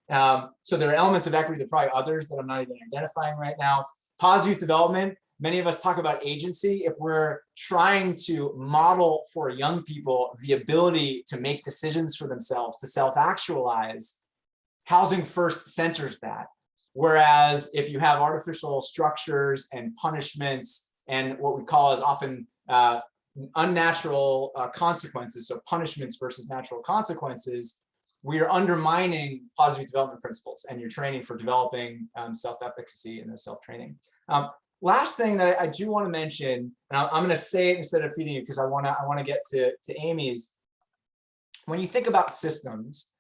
So there are elements of equity, there are probably others that I'm not even identifying right now. Positive youth development, many of us talk about agency. If we're trying to model for young people the ability to make decisions for themselves, to self-actualize, housing first centers that. Whereas if you have artificial structures and punishments and what we call as often unnatural consequences, so punishments versus natural consequences, we are undermining positive development principles, and you're training for developing self-efficacy and self-training. Last thing that I do want to mention, and I'm going to say it instead of feeding you because I want to get to Amy's. When you think about systems,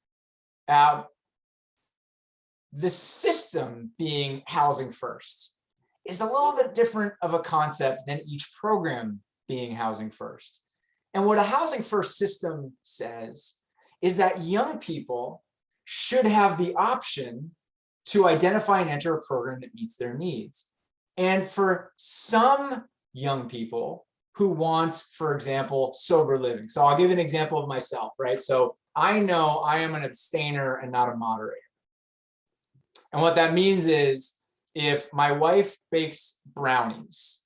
the system being housing first is a little bit different of a concept than each program being housing first. And what a housing first system says is that young people should have the option to identify and enter a program that meets their needs. And for some young people who want, for example, sober living. So I'll give an example of myself, right? So I know I am an abstainer and not a moderator. And what that means is if my wife bakes brownies,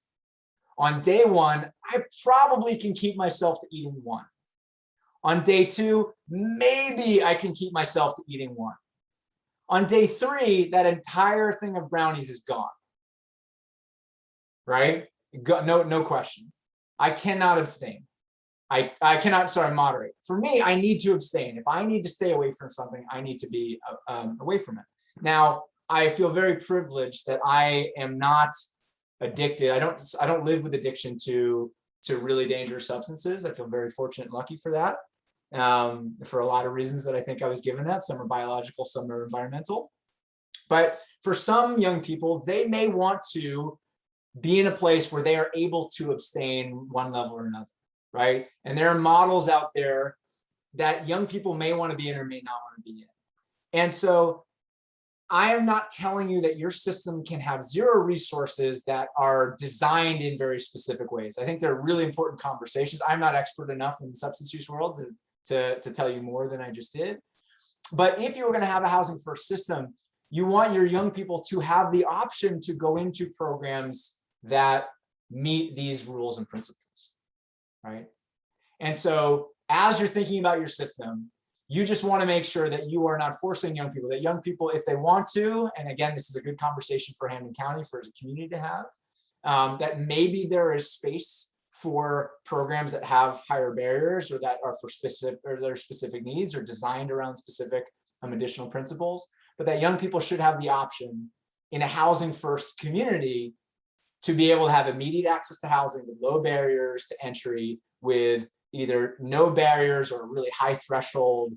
on day one, I probably can keep myself to eating one. On day two, maybe I can keep myself to eating one. On day three, that entire thing of brownies is gone. Right? No question. I cannot abstain. I cannot, moderate. For me, I need to abstain. If I need to stay away from something, I need to be away from it. Now, I feel very privileged that I am not addicted. I don't live with addiction to really dangerous substances. I feel very fortunate and lucky for that. For a lot of reasons that I think I was given that. Some are biological, some are environmental. But for some young people, they may want to be in a place where they are able to abstain one level or another, right? And there are models out there that young people may want to be in or may not want to be in. And so I am not telling you that your system can have zero resources that are designed in very specific ways. I think they're really important conversations. I'm not expert enough in the substance use world to tell you more than I just did. But if you were going to have a housing first system, you want your young people to have the option to go into programs that meet these rules and principles, right? And so as you're thinking about your system, you just want to make sure that you are not forcing young people, that young people, if they want to, and again, this is a good conversation for Hampden County, for as a community to have, that maybe there is space for programs that have higher barriers or that are for specific, or their specific needs or designed around specific additional principles. but that young people should have the option in a housing first community to be able to have immediate access to housing with low barriers to entry, with either no barriers or a really high threshold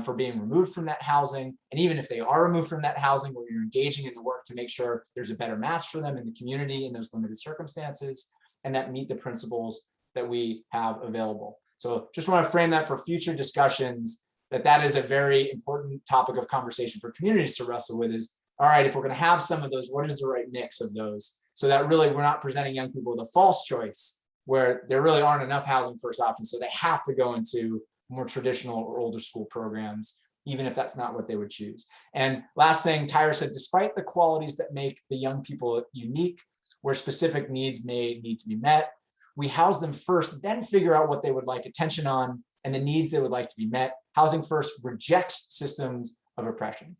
for being removed from that housing. And even if they are removed from that housing, where you're engaging in the work to make sure there's a better match for them in the community in those limited circumstances, and that meet the principles that we have available. So just want to frame that for future discussions, that is a very important topic of conversation for communities to wrestle with is, all right, if we're going to have some of those, what is the right mix of those? So that really we're not presenting young people with a false choice where there really aren't enough housing first options. So they have to go into more traditional or older school programs, even if that's not what they would choose. And last thing, Tyra said, despite the qualities that make the young people unique, where specific needs may need to be met, we house them first, then figure out what they would like attention on and the needs they would like to be met. Housing first rejects systems of oppression.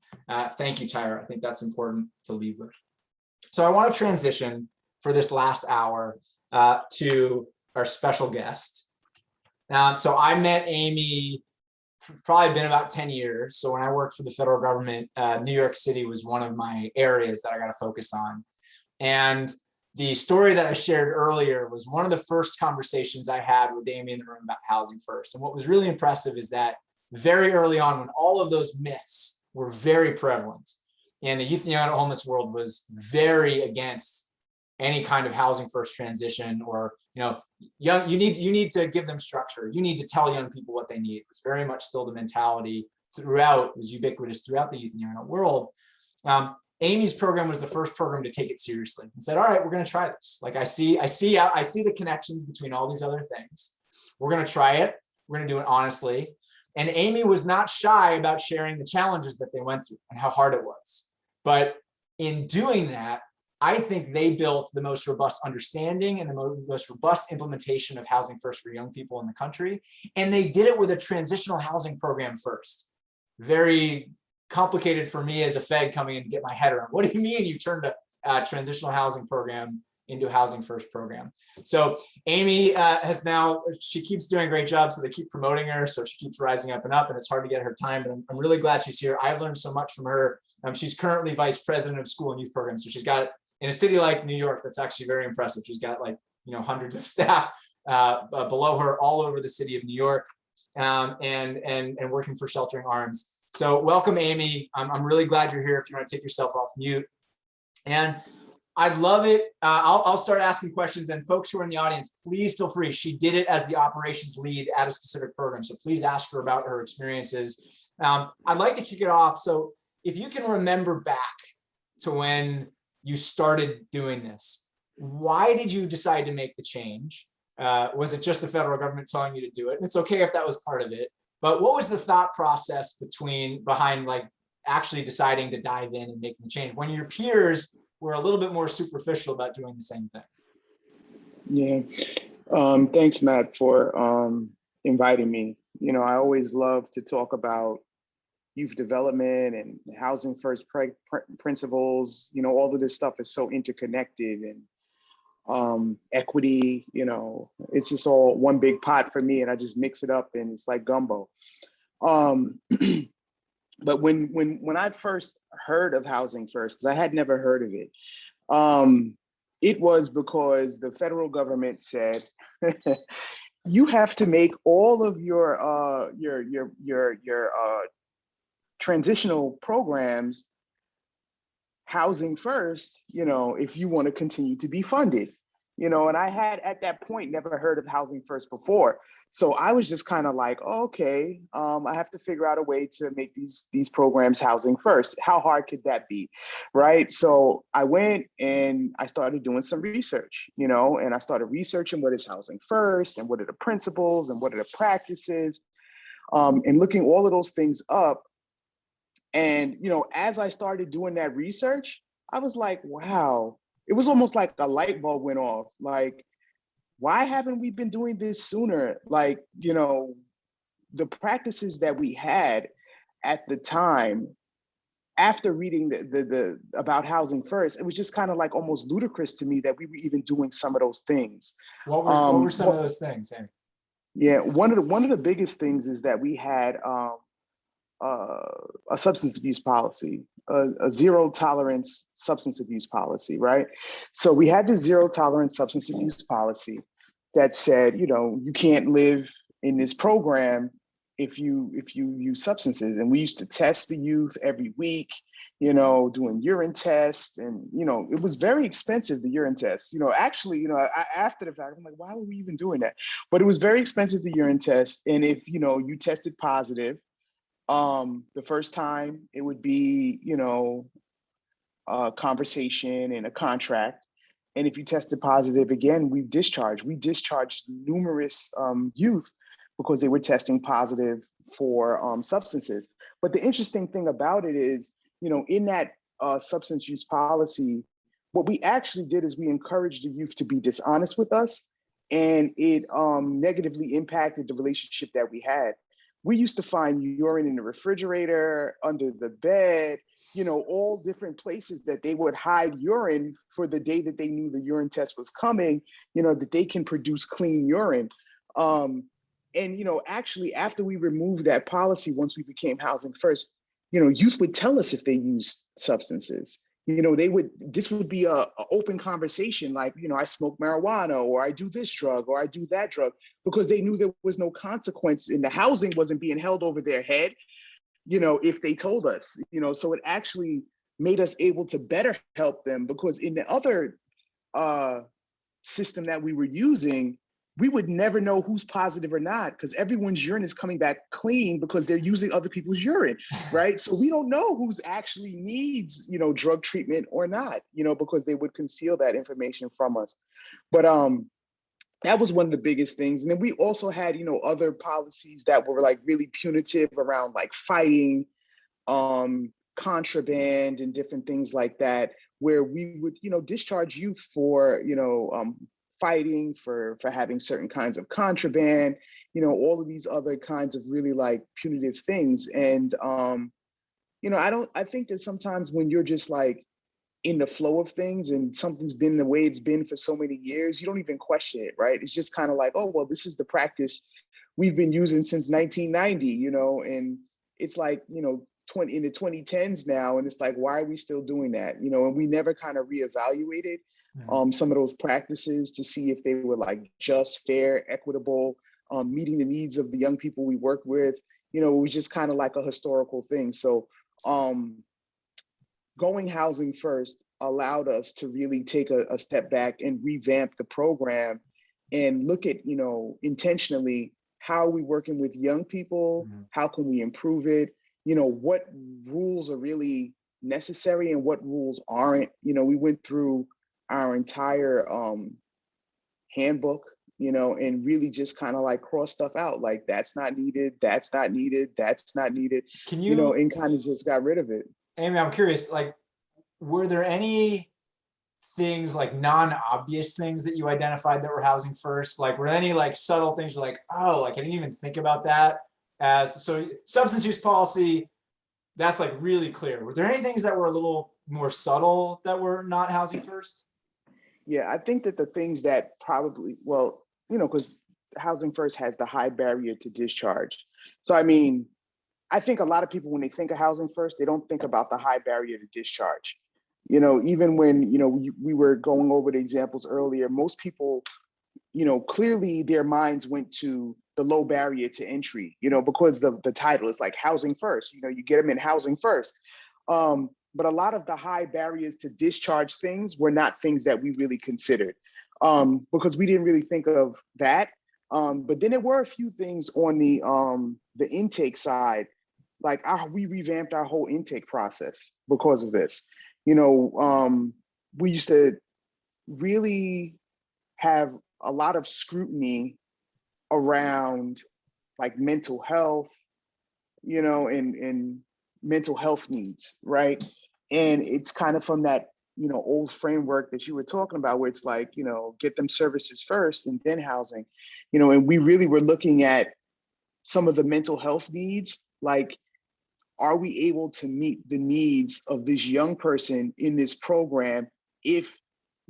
Thank you, Tyra. I think that's important to leave with. So I want to transition for this last hour to our special guest. So I met Amy, probably been about 10 years. So when I worked for the federal government, New York City was one of my areas that I got to focus on. And the story that I shared earlier was one of the first conversations I had with Amy in the room about housing first. And what was really impressive is that very early on, when all of those myths were very prevalent, and the youth and young adult homeless world was very against any kind of housing first transition, or you need to give them structure. You need to tell young people what they need. It was very much still the mentality throughout, it was ubiquitous throughout the youth and young adult world. Amy's program was the first program to take it seriously and said, all right, we're going to try this. Like I see the connections between all these other things. We're going to try it. We're going to do it honestly. And Amy was not shy about sharing the challenges that they went through and how hard it was. But in doing that, I think they built the most robust understanding and the most robust implementation of housing first for young people in the country. And they did it with a transitional housing program first. Very complicated for me as a Fed coming in to get my head around. What do you mean you turned a transitional housing program into a housing first program? So Amy has now, she keeps doing a great job. So they keep promoting her. So she keeps rising up, and it's hard to get her time, but I'm really glad she's here. I've learned so much from her. She's currently vice president of school and youth programs. So she's got, in a city like New York, that's actually very impressive. She's got hundreds of staff below her all over the city of New York, and working for Sheltering Arms. So welcome, Amy. I'm really glad you're here. If you want to take yourself off mute. And I'd love it. I'll start asking questions, and folks who are in the audience, please feel free. She did it as the operations lead at a specific program. So please ask her about her experiences. I'd like to kick it off. So if you can remember back to when you started doing this, why did you decide to make the change? Was it just the federal government telling you to do it? And it's okay if that was part of it. But what was the thought process behind actually deciding to dive in and making the change when your peers were a little bit more superficial about doing the same thing? Yeah. Thanks, Matt, for inviting me. I always love to talk about youth development and housing first principles. All of this stuff is so interconnected, and equity, it's just all one big pot for me, and I just mix it up and it's like gumbo. But when I first heard of Housing First, because I had never heard of it, it was because the federal government said you have to make all of your transitional programs housing first, if you want to continue to be funded, and I had at that point never heard of Housing First before. So I was just kind of like, okay, I have to figure out a way to make these programs housing first. How hard could that be, right? So I went and I started doing some research, and I started researching what is housing first and what are the principles and what are the practices, and looking all of those things up. And, as I started doing that research, I was like, wow, it was almost like a light bulb went off. Like, why haven't we been doing this sooner? Like, the practices that we had at the time, after reading the about Housing First, it was just kind of like almost ludicrous to me that we were even doing some of those things. What were some of those things, Amy? Yeah, one of the biggest things is that we had a substance abuse policy, a zero tolerance substance abuse policy, right? So we had the zero tolerance substance abuse policy that said, you know, you can't live in this program if you use substances. And we used to test the youth every week, you know, doing urine tests, and you know, it was very expensive, the urine tests. You know, actually, you know, after the fact, I'm like, why were we even doing that? But it was very expensive, the urine test. And if you know you tested positive, the first time it would be, you know, a conversation and a contract. And if you tested positive again, we discharged. We discharged numerous youth because they were testing positive for substances. But the interesting thing about it is, you know, in that substance use policy, what we actually did is we encouraged the youth to be dishonest with us, and it negatively impacted the relationship that we had. We used to find urine in the refrigerator, under the bed, you know, all different places that they would hide urine for the day that they knew the urine test was coming, you know, that they can produce clean urine. And, you know, actually, after we removed that policy, once we became Housing First, you know, youth would tell us if they used substances. You know, this would be a open conversation, like, you know, I smoke marijuana, or I do this drug, or I do that drug, because they knew there was no consequence, and the housing wasn't being held over their head, you know, if they told us, you know. So it actually made us able to better help them, because in the other system that we were using, we would never know who's positive or not, because everyone's urine is coming back clean because they're using other people's urine, right? So we don't know who's actually needs, you know, drug treatment or not, you know, because they would conceal that information from us. But that was one of the biggest things. And then we also had, you know, other policies that were like really punitive around like fighting, contraband, and different things like that, where we would, you know, discharge youth for, you know, fighting, for having certain kinds of contraband, you know, all of these other kinds of really like punitive things. And you know, I think that sometimes when you're just like in the flow of things and something's been the way it's been for so many years, you don't even question it, right? It's just kind of like, oh, well, this is the practice we've been using since 1990, you know, and it's like, you know, in the 2010s now, and it's like, why are we still doing that? You know, and we never kind of reevaluated some of those practices to see if they were like just, fair, equitable, meeting the needs of the young people we work with. You know, it was just kind of like a historical thing. So going Housing First allowed us to really take a step back and revamp the program and look at, you know, intentionally, how are we working with young people? How can we improve it? You know, what rules are really necessary and what rules aren't? You know, we went through our entire handbook, you know, and really just kind of like cross stuff out, like that's not needed, that's not needed, that's not needed, Can you know, and kind of just got rid of it. Amy, I'm curious, like, were there any things like non-obvious things that you identified that were Housing First? Like, were there any like subtle things you're like, oh, like I didn't even think about that? So substance use policy, that's like really clear. Were there any things that were a little more subtle that were not Housing First? Yeah, I think that the things that probably, well, you know, because Housing First has the high barrier to discharge. So, I mean, I think a lot of people, when they think of Housing First, they don't think about the high barrier to discharge. You know, even when, you know, we were going over the examples earlier, most people, you know, clearly their minds went to the low barrier to entry, you know, because the title is like Housing First, you know, you get them in Housing First. But a lot of the high barriers to discharge things were not things that we really considered, because we didn't really think of that. But then there were a few things on the intake side, like we revamped our whole intake process because of this. You know, we used to really have a lot of scrutiny around like mental health, you know, and mental health needs, right? And it's kind of from that, you know, old framework that you were talking about, where it's like, you know, get them services first and then housing, you know. And we really were looking at some of the mental health needs, like, are we able to meet the needs of this young person in this program if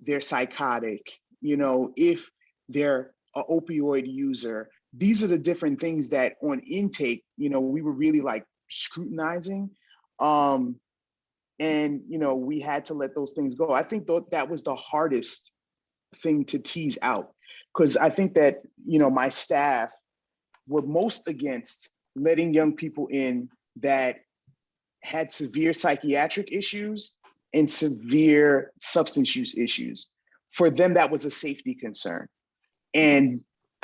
they're psychotic, you know, if they're an opioid user? These are the different things that on intake, you know, we were really like scrutinizing. And, you know, we had to let those things go. I think that was the hardest thing to tease out, because I think that, you know, my staff were most against letting young people in that had severe psychiatric issues and severe substance use issues. For them, that was a safety concern. And,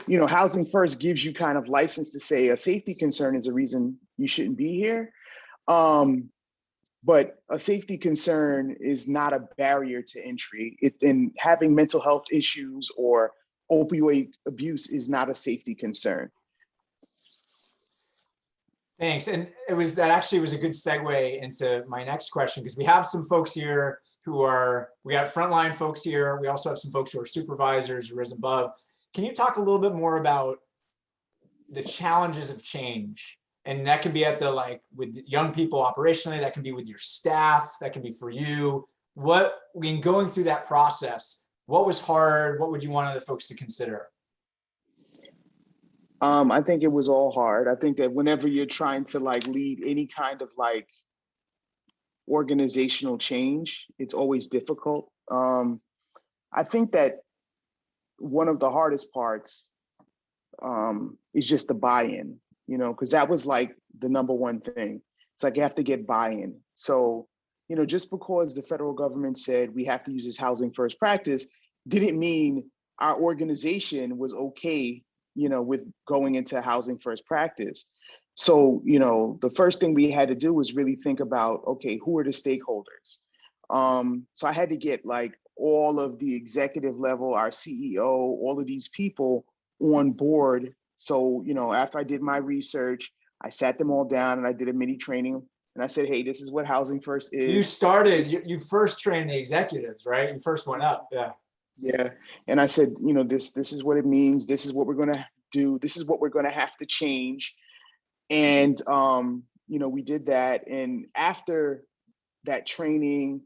you know, Housing First gives you kind of license to say a safety concern is a reason you shouldn't be here. But a safety concern is not a barrier to entry. And having mental health issues or opioid abuse is not a safety concern. Thanks. And that actually was a good segue into my next question, because we have some folks here we got frontline folks here. We also have some folks who are supervisors or risen above. Can you talk a little bit more about the challenges of change? And that can be with young people operationally, that can be with your staff, that can be for you. In going through that process, what was hard? What would you want other folks to consider? I think it was all hard. I think that whenever you're trying to lead any kind of organizational change, it's always difficult. I think that one of the hardest parts is just the buy-in, you know, because that was the number one thing. It's you have to get buy-in. So, you know, just because the federal government said we have to use this Housing First practice didn't mean our organization was okay, you know, with going into Housing First practice. So, you know, the first thing we had to do was really think about, okay, who are the stakeholders? So I had to get all of the executive level, our CEO, all of these people on board. So, you know, after I did my research, I sat them all down and I did a mini training and I said, hey, this is what Housing First is. You first trained the executives, right? You first went up, yeah. Yeah, and I said, you know, this is what it means. This is what we're gonna do. This is what we're gonna have to change. And, you know, we did that. And after that training,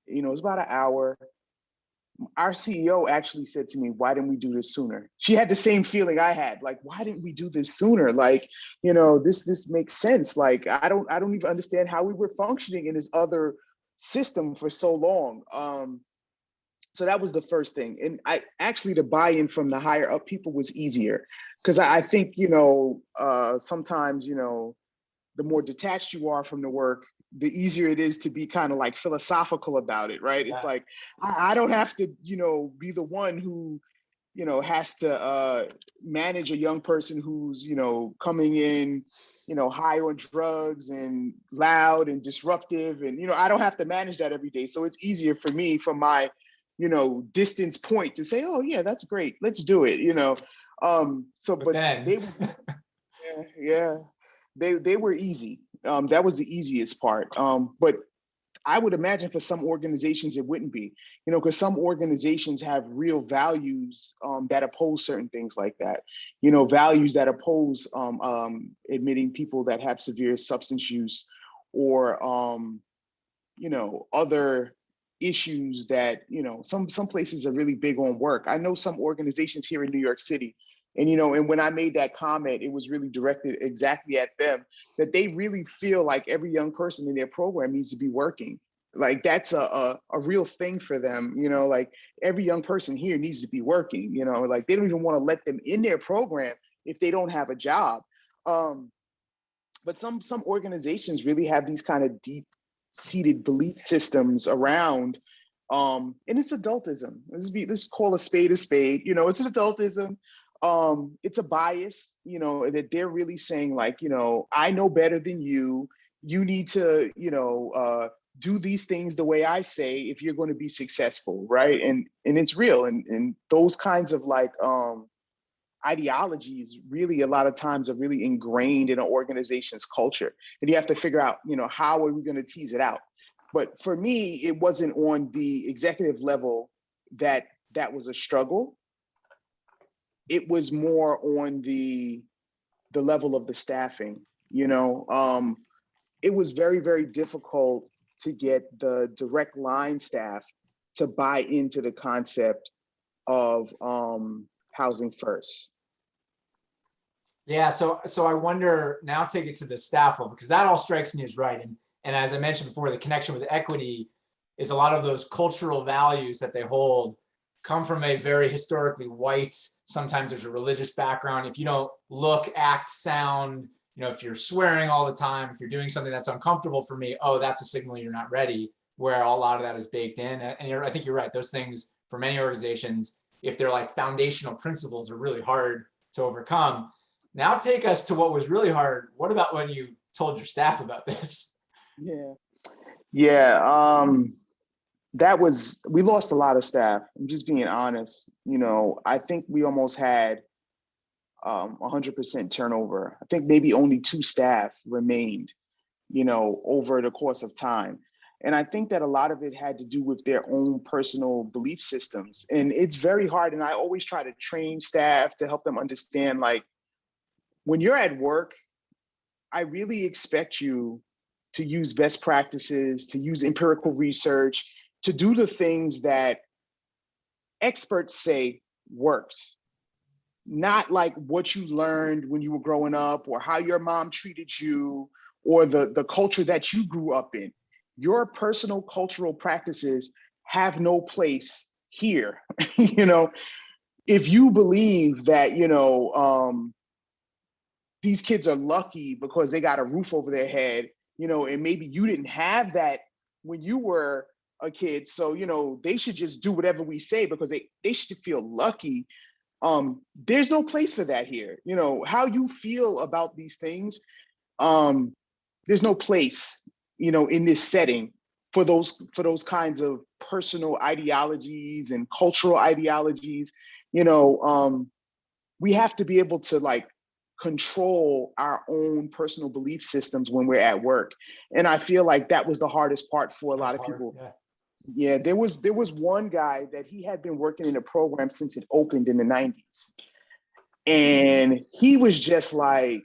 you know, it was about an hour. Our CEO actually said to me, why didn't we do this sooner? She had the same feeling I had, why didn't we do this sooner? You know, this makes sense. I don't even understand how we were functioning in this other system for so long. So that was the first thing. And the buy-in from the higher up people was easier, because I think, you know, sometimes, you know, the more detached you are from the work, the easier it is to be kind of philosophical about it, right? Yeah. It's I don't have to, you know, be the one who, you know, has to manage a young person who's, you know, coming in, you know, high on drugs and loud and disruptive. And, you know, I don't have to manage that every day. So it's easier for me from my, you know, distance point to say, oh yeah, that's great. Let's do it, you know? They were easy. That was the easiest part. But I would imagine for some organizations, it wouldn't be, you know, because some organizations have real values that oppose certain things like that, you know, values that oppose admitting people that have severe substance use or, you know, other issues that, you know, some places are really big on work. I know some organizations here in New York City, and, you know, and when I made that comment, it was really directed exactly at them, that they really feel like every young person in their program needs to be working. That's a real thing for them, you know, every young person here needs to be working, you know, they don't even want to let them in their program if they don't have a job. But some organizations really have these kind of deep seated belief systems around, and it's adultism. Let's call a spade, you know, it's an adultism. It's a bias, you know, that they're really saying you know, I know better than you. You need to, you know, do these things the way I say if you're going to be successful, right? And it's real. And those kinds of ideologies really a lot of times are really ingrained in an organization's culture. And you have to figure out, you know, how are we going to tease it out? But for me, it wasn't on the executive level that was a struggle. It was more on the level of the staffing, you know. It was very, very difficult to get the direct line staff to buy into the concept of Housing First. Yeah, so I wonder, now take it to the staff level, because that all strikes me as right. And as I mentioned before, the connection with equity is a lot of those cultural values that they hold come from a very historically white, sometimes there's a religious background. If you don't look, act, sound, if you're swearing all the time, if you're doing something that's uncomfortable for me, oh, that's a signal you're not ready, where a lot of that is baked in. And I think you're right. Those things for many organizations, if they're like foundational principles, are really hard to overcome. Now take us to what was really hard. What about when you told your staff about this? Yeah. We lost a lot of staff. I'm just being honest. I think we almost had 100% turnover. I think maybe only 2 staff remained, over the course of time. And I think that a lot of it had to do with their own personal belief systems. And it's very hard. And I always try to train staff to help them understand, like, when you're at work, I really expect you to use best practices, to use empirical research, to do the things that experts say works. Not like what you learned when you were growing up or how your mom treated you or the culture that you grew up in. Your personal cultural practices have no place here. If you believe that, these kids are lucky because they got a roof over their head, and maybe you didn't have that when you were a kid. So, they should just do whatever we say because they should feel lucky. There's no place for that here. How you feel about these things, there's no place, in this setting for those kinds of personal ideologies and cultural ideologies. We have to be able to like control our own personal belief systems when we're at work. And I feel like that was the hardest part for a lot of people. Yeah, there was one guy that he had been working in a program since it opened in the 90s. And he was just like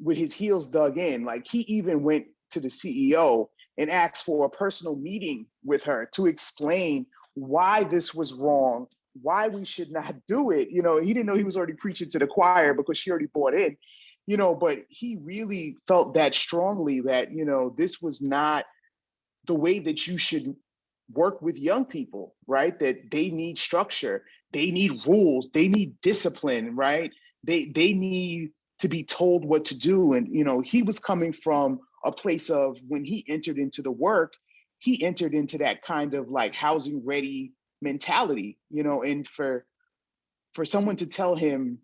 with his heels dug in. Like he even went to the CEO and asked for a personal meeting with her to explain why this was wrong, why we should not do it. He didn't know he was already preaching to the choir because she already bought in, but he really felt that strongly that, this was not the way that you should work with young people, right? That they need structure, they need rules, they need discipline, right? They need to be told what to do. And, he was coming from a place of when he entered into the work, he entered into that kind of like housing ready mentality, and for someone to tell him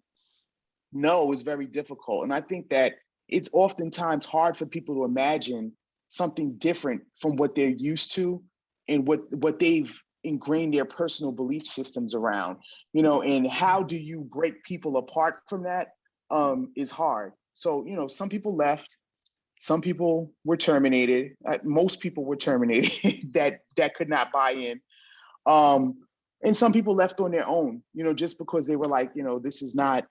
no is very difficult. And I think that it's oftentimes hard for people to imagine something different from what they're used to and what they've ingrained their personal belief systems around, and how do you break people apart from that is hard. So, some people left, some people were terminated, most people were terminated that could not buy in. And some people left on their own, just because they were like, this is not,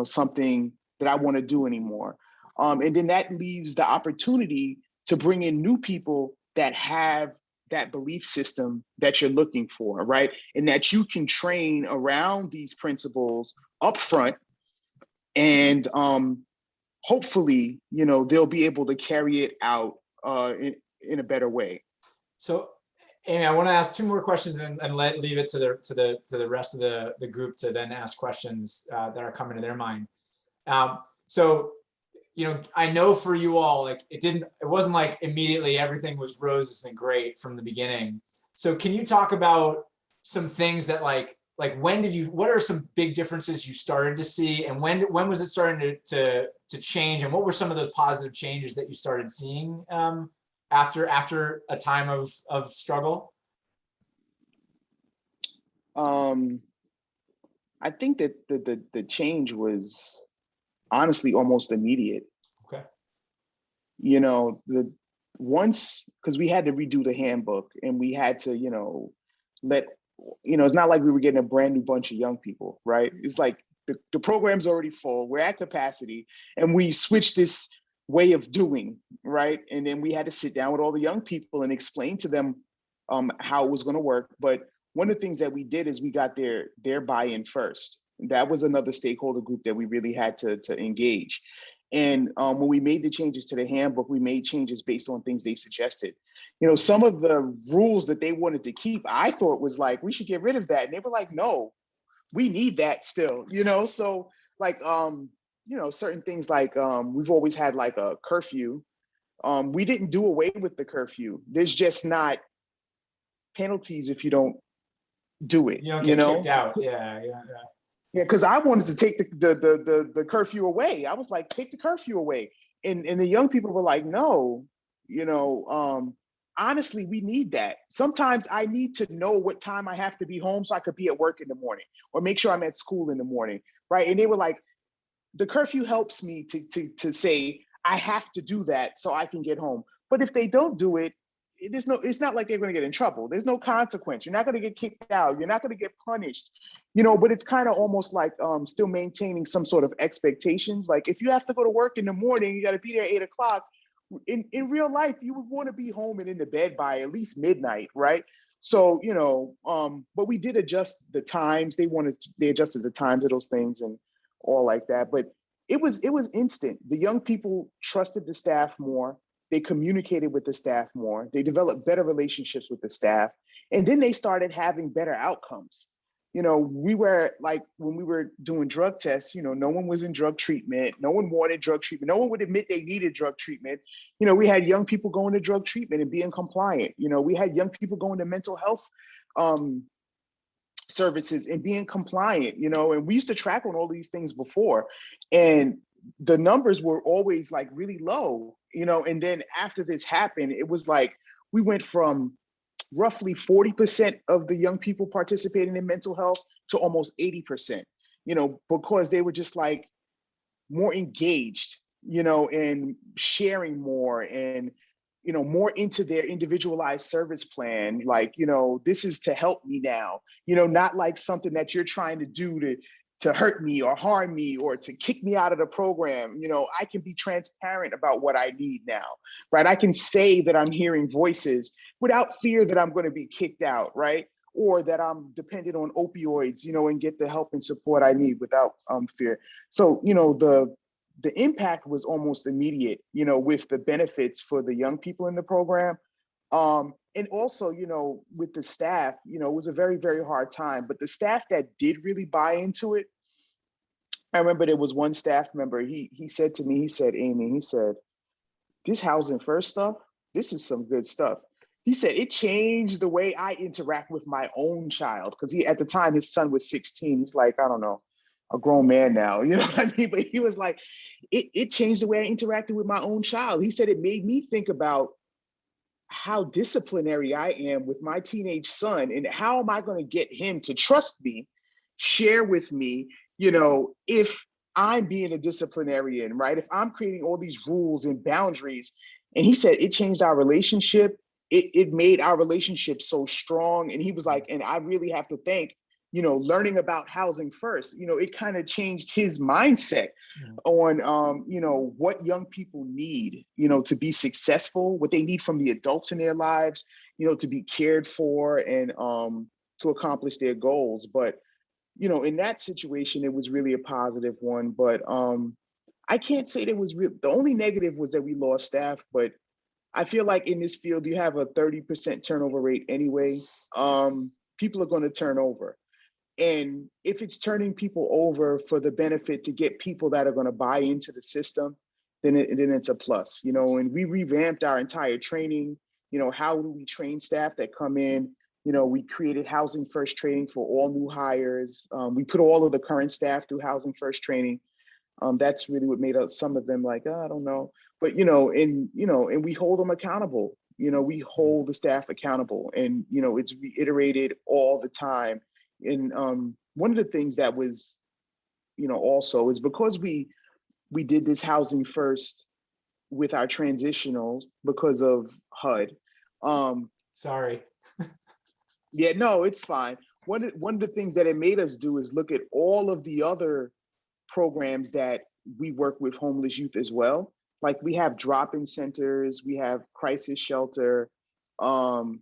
something that I want to do anymore. And then that leaves the opportunity to bring in new people that have that belief system that you're looking for, right? And that you can train around these principles up front. And hopefully, they'll be able to carry it out in a better way. So, Amy, I want to ask 2 more questions and leave it to the rest of the group to then ask questions that are coming to their mind. So, I know for you all, like it wasn't like immediately everything was roses and great from the beginning. So can you talk about some things that like what are some big differences you started to see, and when was it starting to change, and what were some of those positive changes that you started seeing after a time of struggle? I think that the change was honestly almost immediate. Okay. Because we had to redo the handbook and we had to, it's not like we were getting a brand new bunch of young people, right? It's like the program's already full, we're at capacity, and we switched this way of doing, right? And then we had to sit down with all the young people and explain to them how it was going to work. But one of the things that we did is we got their buy-in first. That was another stakeholder group that we really had to engage. And when we made the changes to the handbook, we made changes based on things they suggested. You know, some of the rules that they wanted to keep, I thought was like, we should get rid of that. And they were like, no, we need that still, you know? So like, you know, certain things like we've always had like a curfew. We didn't do away with the curfew. There's just not penalties if you don't do it, You don't you get kicked know? out. Yeah, yeah, yeah. Yeah, because I wanted to take the curfew away. I was like, take the curfew away. And the young people were like, no, you know, honestly, we need that. Sometimes I need to know what time I have to be home so I could be at work in the morning or make sure I'm at school in the morning, right? And they were like, the curfew helps me to say I have to do that so I can get home. But if they don't do it, it's not like they're going to get in trouble. There's no consequence. You're not going to get kicked out. You're not going to get punished, you know. But it's kind of almost like still maintaining some sort of expectations. Like if you have to go to work in the morning, you got to be there at 8 o'clock. In real life, you would want to be home and in the bed by at least midnight, right? So you know, but we did adjust the times. They adjusted the times of those things and all like that. But it was instant. The young people trusted the staff more. They communicated with the staff more. They developed better relationships with the staff. And then they started having better outcomes. You know, we were like, when we were doing drug tests, you know, no one was in drug treatment. No one wanted drug treatment. No one would admit they needed drug treatment. You know, we had young people going to drug treatment and being compliant. You know, we had young people going to mental health services and being compliant, you know, and we used to track on all these things before. And the numbers were always like really low, you know, and then after this happened, it was like we went from roughly 40% of the young people participating in mental health to almost 80%, you know, because they were just like more engaged, you know, and sharing more and, you know, more into their individualized service plan. Like, you know, this is to help me now, you know, not like something that you're trying to do to hurt me or harm me or to kick me out of the program. You know, I can be transparent about what I need now, right? I can say that I'm hearing voices without fear that I'm going to be kicked out, right? Or that I'm dependent on opioids, you know, and get the help and support I need without fear. So, you know, the impact was almost immediate, you know, with the benefits for the young people in the program. And also, you know, with the staff, you know, it was a very, very hard time, but the staff that did really buy into it, I remember there was one staff member, he said to me, he said, Amy, he said, this housing first stuff, this is some good stuff. He said, it changed the way I interact with my own child. Cause at the time his son was 16. He's like, I don't know, a grown man now, you know what I mean? But he was like, it changed the way I interacted with my own child. He said, it made me think about how disciplinary I am with my teenage son and how am I going to get him to trust me, share with me, you know, if I'm being a disciplinarian, right? If I'm creating all these rules and boundaries. And he said it changed our relationship. It made our relationship so strong. And he was like, and I really have to thank, you know, learning about housing first, you know, it kind of changed his mindset on, you know, what young people need, you know, to be successful, what they need from the adults in their lives, you know, to be cared for and to accomplish their goals. But, you know, in that situation, it was really a positive one. But I can't say there was the only negative was that we lost staff, but I feel like in this field, you have a 30% turnover rate anyway. People are going to turn over. And if it's turning people over for the benefit to get people that are going to buy into the system, then it's a plus, you know. And we revamped our entire training. You know, how do we train staff that come in? You know, we created Housing First training for all new hires. We put all of the current staff through Housing First training. That's really what made some of them like, oh, I don't know. But, you know, and we hold them accountable. You know, we hold the staff accountable, and, you know, it's reiterated all the time. And one of the things that was, you know, also is because we did this Housing First with our transitionals because of HUD. Sorry. Yeah, no, it's fine. One of the things that it made us do is look at all of the other programs that we work with homeless youth as well. Like we have drop-in centers, we have crisis shelter, and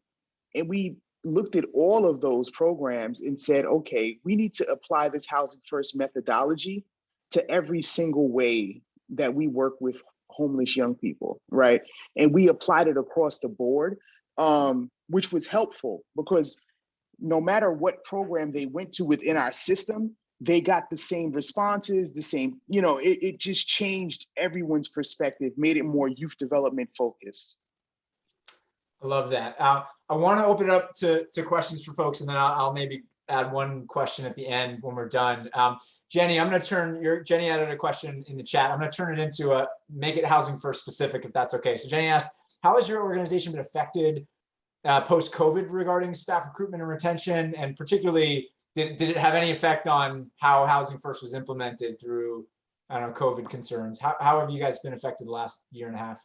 we looked at all of those programs and said, okay, we need to apply this housing first methodology to every single way that we work with homeless young people, right? And we applied it across the board, which was helpful because no matter what program they went to within our system, they got the same responses, the same, it just changed everyone's perspective, made it more youth development focused. I love that. I want to open it up to questions for folks, and then I'll maybe add one question at the end when we're done. Jenny, I'm going to Jenny added a question in the chat. I'm going to turn it into make it housing first specific, if that's okay. So Jenny asked, how has your organization been affected post-COVID regarding staff recruitment and retention? And particularly, did it have any effect on how housing first was implemented through, I don't know, COVID concerns? How have you guys been affected the last year and a half?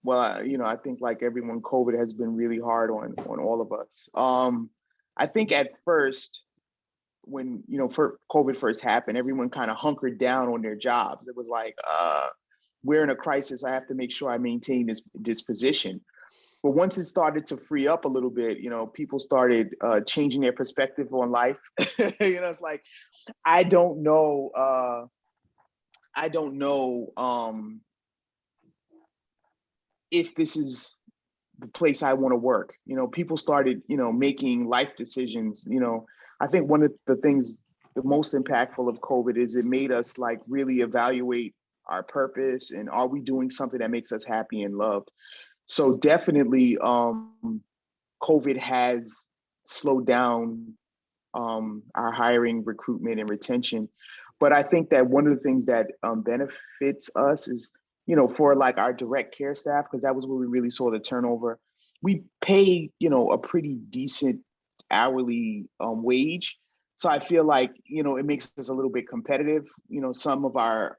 Well, I think like everyone, COVID has been really hard on all of us. I think at first, when COVID first happened, everyone kind of hunkered down on their jobs. It was like, we're in a crisis. I have to make sure I maintain this position. But once it started to free up a little bit, people started changing their perspective on life. It's like, I don't know if this is the place I want to work. People started, making life decisions. I think one of the things, the most impactful of COVID is it made us like really evaluate our purpose and are we doing something that makes us happy and loved? So definitely COVID has slowed down our hiring, recruitment, and retention. But I think that one of the things that benefits us is, for like our direct care staff, because that was where we really saw the turnover, we pay, a pretty decent hourly wage. So I feel like, it makes us a little bit competitive. Some of our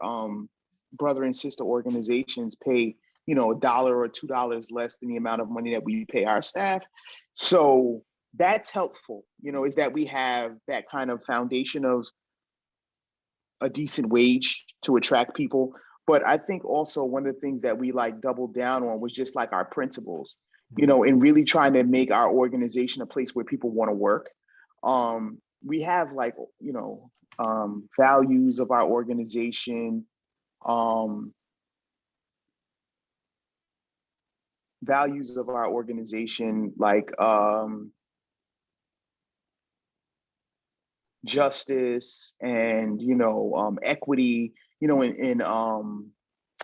brother and sister organizations pay, $1 or $2 less than the amount of money that we pay our staff. So that's helpful, is that we have that kind of foundation of a decent wage to attract people. But I think also one of the things that we like doubled down on was just like our principles, and really trying to make our organization a place where people want to work. We have like, values of our organization, like justice and equity, and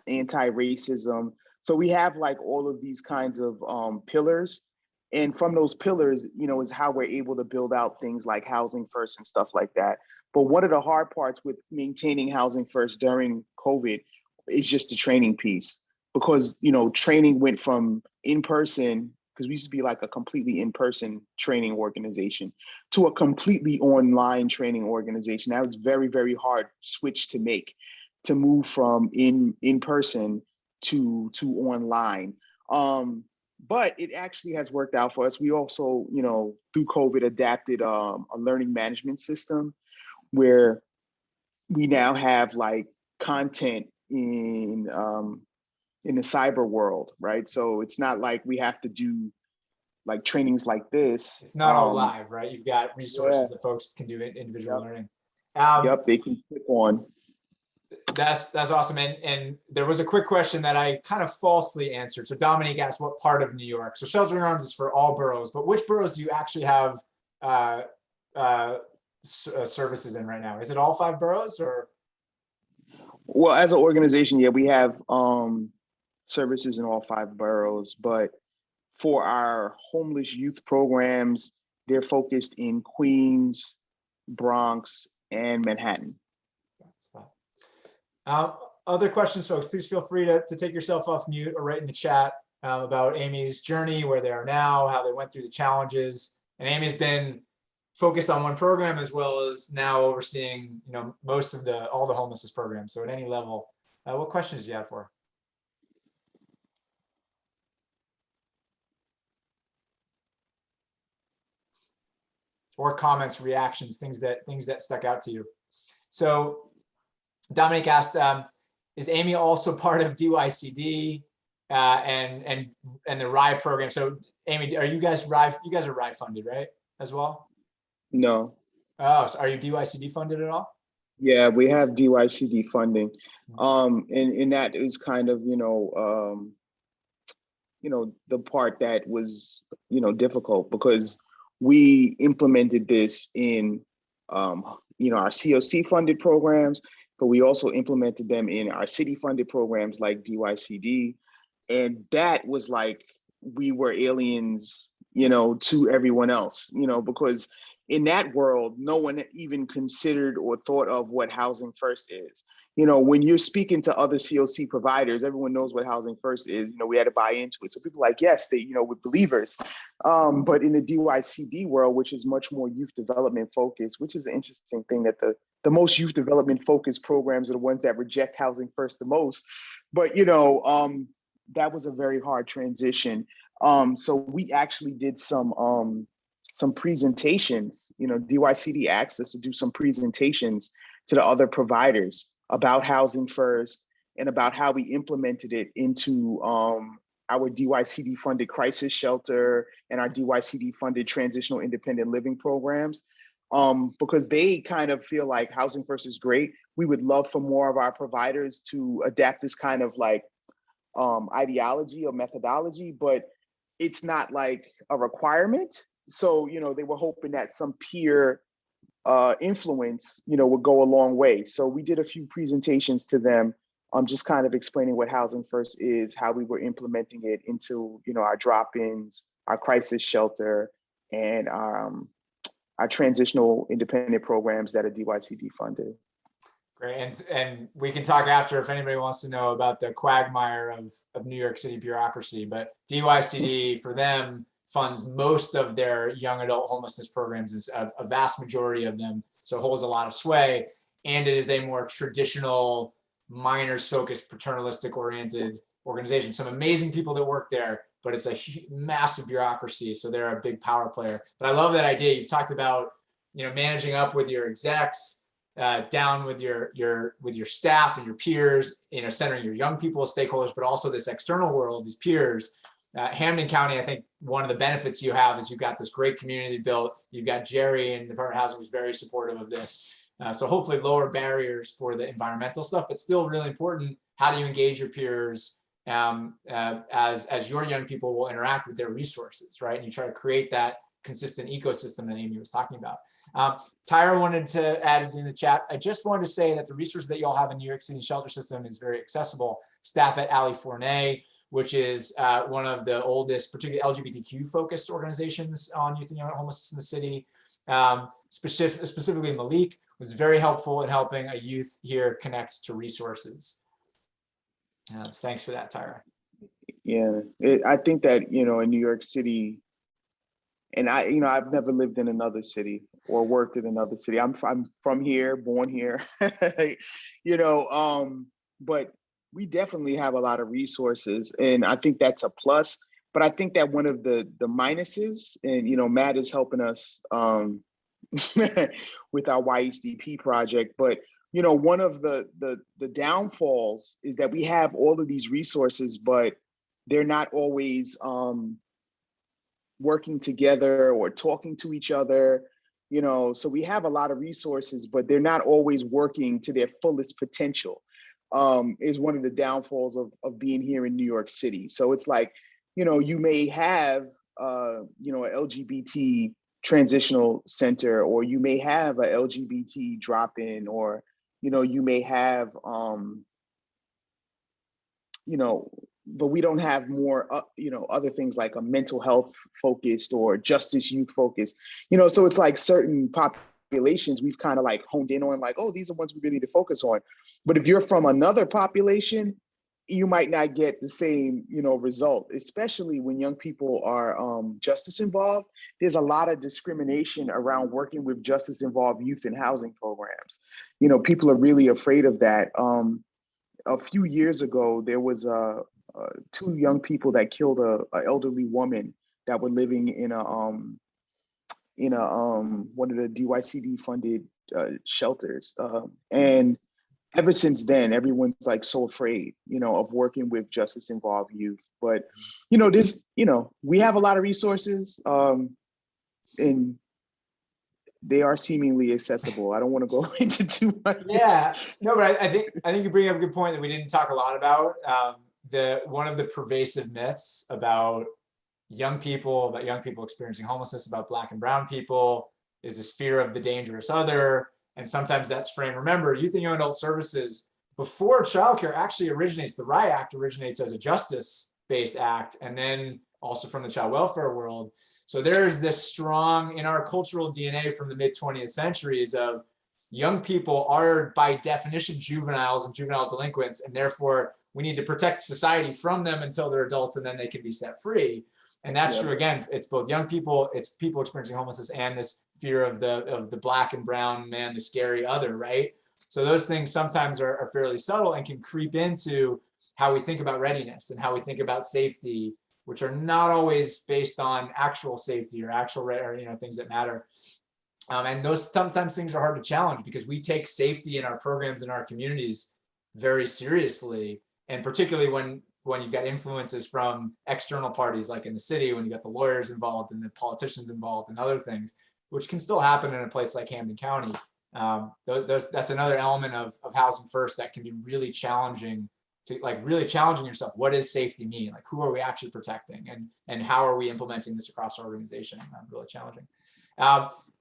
anti-racism. So we have like all of these kinds of pillars, and from those pillars, is how we're able to build out things like housing first and stuff like that. But one of the hard parts with maintaining housing first during COVID is just the training piece, because training went from in-person, because we used to be like a completely in-person training organization, to a completely online training organization. That was very, very hard switch to make, to move from in-person to online. But it actually has worked out for us. We also, through COVID, adapted a learning management system where we now have like content in the cyber world, right? So it's not like we have to do like trainings like this. It's not all live, right? You've got resources that folks can do individual learning. They can click on. That's awesome. And there was a quick question that I kind of falsely answered. So Dominique asked what part of New York. So Sheltering Arms is for all boroughs, but which boroughs do you actually have services in right now? Is it all 5 boroughs or? Well, as an organization, yeah, we have services in all 5 boroughs, but for our homeless youth programs, they're focused in Queens, Bronx, and Manhattan. Other questions, folks, please feel free to take yourself off mute or write in the chat about Amy's journey, where they are now, how they went through the challenges. And Amy's been focused on one program as well as now overseeing, most of all the homelessness programs. So at any level, what questions do you have for her? Or comments, reactions, things that stuck out to you. So Dominic asked, is Amy also part of DYCD and the RIE program? So Amy, are you guys RIE? You guys are RIE funded, right? As well? No. Oh, so are you DYCD funded at all? Yeah, we have DYCD funding. And that is kind of, the part that was, difficult because we implemented this in, our COC funded programs, but we also implemented them in our city funded programs like DYCD. And that was like, we were aliens, to everyone else, because in that world, no one even considered or thought of what Housing First is. When you're speaking to other COC providers, everyone knows what Housing First is. We had to buy into it. So people are like, yes, they, we're believers. But in the DYCD world, which is much more youth development focused, which is the interesting thing that the most youth development focused programs are the ones that reject Housing First the most. But, that was a very hard transition. So we actually did some presentations. DYCD asked us to do some presentations to the other providers about Housing First and about how we implemented it into our DYCD funded crisis shelter and our DYCD funded transitional independent living programs. Because they kind of feel like Housing First is great. We would love for more of our providers to adapt this kind of like ideology or methodology, but it's not like a requirement. So, they were hoping that some peer influence, would go a long way. So we did a few presentations to them, just kind of explaining what Housing First is, how we were implementing it into, our drop-ins, our crisis shelter, and our transitional independent programs that are DYCD funded. Great, and we can talk after if anybody wants to know about the quagmire of New York City bureaucracy, but DYCD for them funds most of their young adult homelessness programs, is a vast majority of them, so it holds a lot of sway, and it is a more traditional, minors focused, paternalistic oriented organization. Some amazing people that work there, but it's a massive bureaucracy, so they're a big power player. But I love that idea. You've talked about, managing up with your execs, down with your staff and your peers, centering your young people as stakeholders, but also this external world, these peers. Hampden County, I think one of the benefits you have is you've got this great community built. You've got Jerry and the Department of Housing who's very supportive of this. So hopefully lower barriers for the environmental stuff, but still really important. How do you engage your peers as your young people will interact with their resources, right? And you try to create that consistent ecosystem that Amy was talking about. Tyra wanted to add it in the chat. I just wanted to say that the resources that you all have in New York City shelter system is very accessible. Staff at Ali Fournay, which is one of the oldest, particularly LGBTQ focused organizations on youth and young homelessness in the city. Specifically Malik was very helpful in helping a youth here connect to resources. Thanks for that, Tyra. Yeah, I think that, in New York City, and I've never lived in another city or worked in another city. I'm from here, born here, but we definitely have a lot of resources, and I think that's a plus. But I think that one of the minuses, and Matt is helping us with our YHDP project, but one of the downfalls is that we have all of these resources, but they're not always working together or talking to each other, so we have a lot of resources, but they're not always working to their fullest potential, is one of the downfalls of being here in New York City. So it's like, you may have, an LGBT transitional center, or you may have a LGBT drop-in, or, you may have, but we don't have more, other things like a mental health focused or justice youth focused, so it's like certain populations we've kind of like honed in on, like, oh, these are ones we really need to focus on. But if you're from another population, you might not get the same, result, especially when young people are justice involved. There's a lot of discrimination around working with justice involved youth and housing programs. People are really afraid of that. A few years ago, there was two young people that killed a elderly woman that were living in one of the DYCD funded shelters, and ever since then, everyone's like so afraid, of working with justice involved youth. But, we have a lot of resources, and they are seemingly accessible. I don't want to go into too much. Yeah, no, but I think you bring up a good point that we didn't talk a lot about. One of the pervasive myths about young people experiencing homelessness, about Black and brown people, is this fear of the dangerous other. And sometimes that's framed. Remember, Youth and Young Adult Services, before childcare actually originates, the RIE Act originates as a justice-based act, and then also from the child welfare world. So there's this strong, in our cultural DNA from the mid 20th centuries, of young people are by definition juveniles and juvenile delinquents, and therefore we need to protect society from them until they're adults, and then they can be set free. And that's true. Again, it's both young people, it's people experiencing homelessness, and this fear of the Black and brown man, the scary other, right? So those things sometimes are fairly subtle and can creep into how we think about readiness and how we think about safety, which are not always based on actual safety or actual, things that matter. And those sometimes things are hard to challenge because we take safety in our programs in our communities very seriously, and particularly when you've got influences from external parties, like in the city, when you got the lawyers involved and the politicians involved and other things, which can still happen in a place like Hampden County. That's another element of Housing First that can be really challenging, to really challenging yourself. What does safety mean? Like, who are we actually protecting, and how are we implementing this across our organization? Really challenging.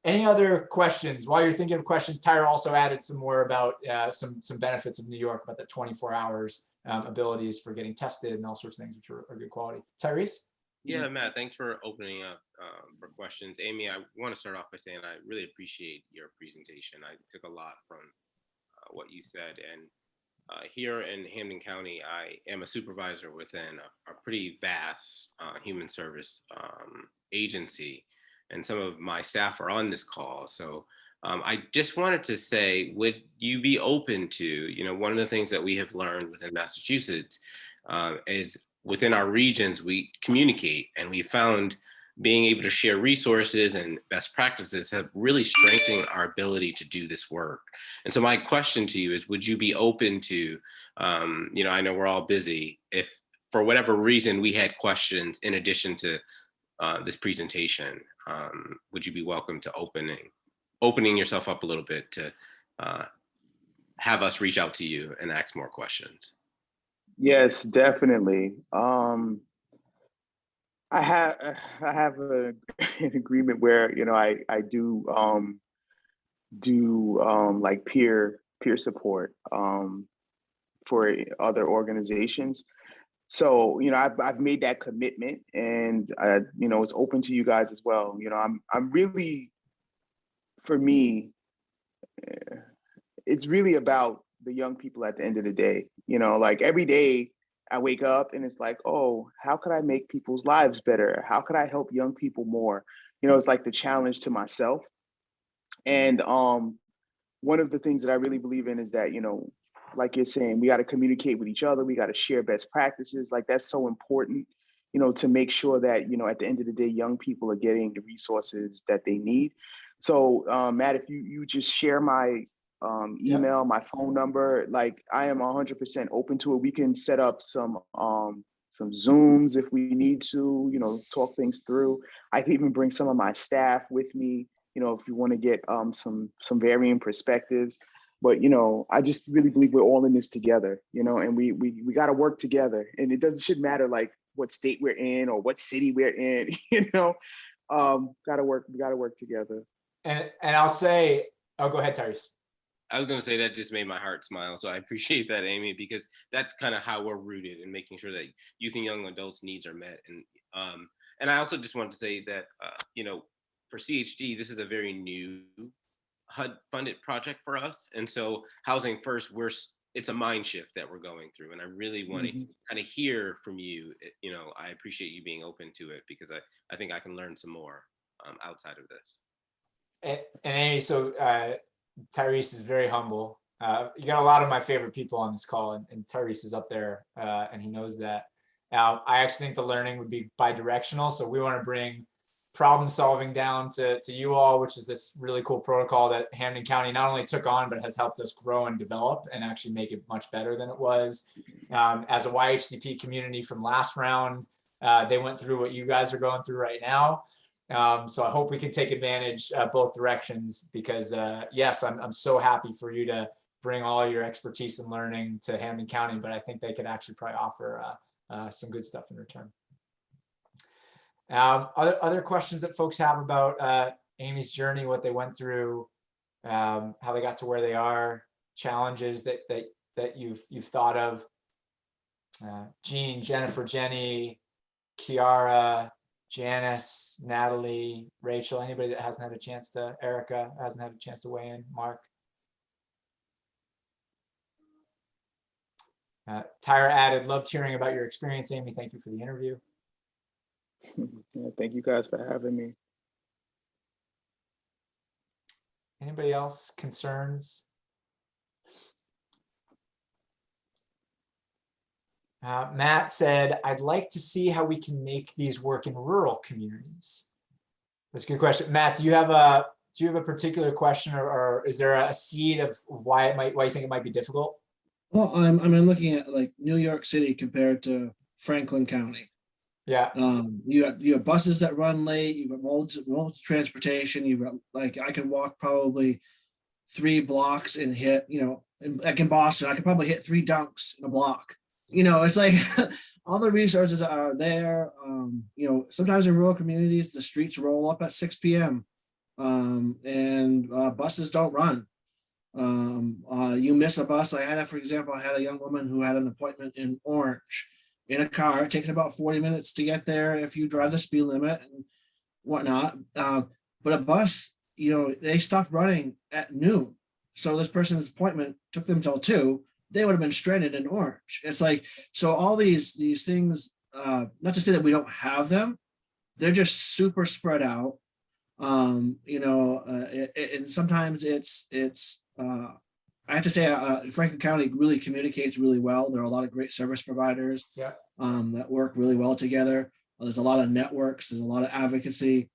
Any other questions? While you're thinking of questions, Tyra also added some more about some benefits of New York, about the 24 hours abilities for getting tested and all sorts of things, which are good quality. Tyrese? Yeah, Matt, thanks for opening up for questions. Amy, I want to start off by saying I really appreciate your presentation. I took a lot from what you said. And here in Hampden County, I am a supervisor within a pretty vast human service agency. And some of my staff are on this call. So I just wanted to say, would you be open to, one of the things that we have learned within Massachusetts is within our regions, we communicate, and we found being able to share resources and best practices have really strengthened our ability to do this work. And so my question to you is, would you be open to, I know we're all busy, if for whatever reason we had questions in addition to this presentation, would you be welcome to opening yourself up a little bit to have us reach out to you and ask more questions? Yes, definitely. I have an agreement where I do like peer support for other organizations. So I've made that commitment, and it's open to you guys as well. I'm really, for me, it's really about the young people at the end of the day. Like every day I wake up and it's like, oh, how could I make people's lives better? How could I help young people more? It's like the challenge to myself. And one of the things that I really believe in is that, like you're saying, we got to communicate with each other. We got to share best practices. Like that's so important, to make sure that, at the end of the day, young people are getting the resources that they need. So Matt, if you just share my email, my phone number, like I am 100% open to it. We can set up some Zooms if we need to, talk things through. I can even bring some of my staff with me, if you want to get some varying perspectives. But I just really believe we're all in this together, and we got to work together. And shouldn't matter like what state we're in or what city we're in, we got to work together. And I'll say, oh, go ahead, Tyrese. I was going to say that just made my heart smile. So I appreciate that, Amy, because that's kind of how we're rooted in making sure that youth and young adults' needs are met. And I also just want to say that, for CHD, this is a very new HUD-funded project for us. And so Housing First, it's a mind shift that we're going through. And I really want to kind of hear from you. I appreciate you being open to it because I think I can learn some more outside of this. And Amy, so Tyrese is very humble. You got a lot of my favorite people on this call, and Tyrese is up there, and he knows that. I actually think the learning would be bi-directional. So we want to bring problem solving down to you all, which is this really cool protocol that Hampden County not only took on, but has helped us grow and develop and actually make it much better than it was. As a YHDP community from last round, they went through what you guys are going through right now. So I hope we can take advantage both directions, because yes, I'm so happy for you to bring all your expertise and learning to Hampden County, but I think they could actually probably offer some good stuff in return. Other questions that folks have about Amy's journey, what they went through, how they got to where they are, challenges that you've thought of. Jean, Jennifer, Jenny, Kiara, Janice, Natalie, Rachel, anybody that hasn't had a chance to, Erica hasn't had a chance to weigh in, Mark. Tyra added, loved hearing about your experience, Amy. Thank you for the interview. Yeah, thank you guys for having me. Anybody else? Concerns? Matt said, I'd like to see how we can make these work in rural communities. That's a good question. Matt, do you have a particular question, or is there a seed of why you think it might be difficult? Well, I'm looking at like New York City compared to Franklin County. Yeah. You have buses that run late. You've got modes of transportation. You've got, like, I could walk probably 3 blocks and hit, like in Boston, I could probably hit 3 dunks in a block. It's like all the resources are there. Sometimes in rural communities, the streets roll up at 6 p.m. And buses don't run. You miss a bus. For example, I had a young woman who had an appointment in Orange in a car. It takes about 40 minutes to get there if you drive the speed limit and whatnot. But a bus, they stopped running at noon. So this person's appointment took them till 2. They would have been stranded in Orange. It's like, so all these things, not to say that we don't have them, they're just super spread out. And sometimes it's I have to say, Franklin County really communicates really well. There are a lot of great service providers that work really well together. There's a lot of networks, there's a lot of advocacy,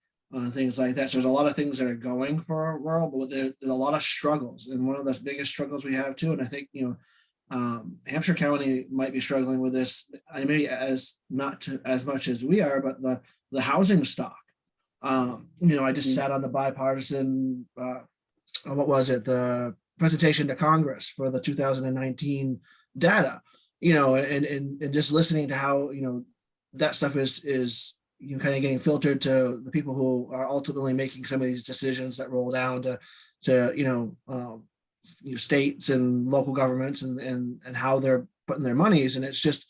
things like that. So there's a lot of things that are going for rural, but there's a lot of struggles. And one of the biggest struggles we have too, and I think, Hampshire County might be struggling with this, maybe not as much as we are, but the housing stock. I just sat on the bipartisan, the presentation to Congress for the 2019 data, and just listening to how, that stuff is kind of getting filtered to the people who are ultimately making some of these decisions that roll down to states and local governments and how they're putting their monies. And it's just,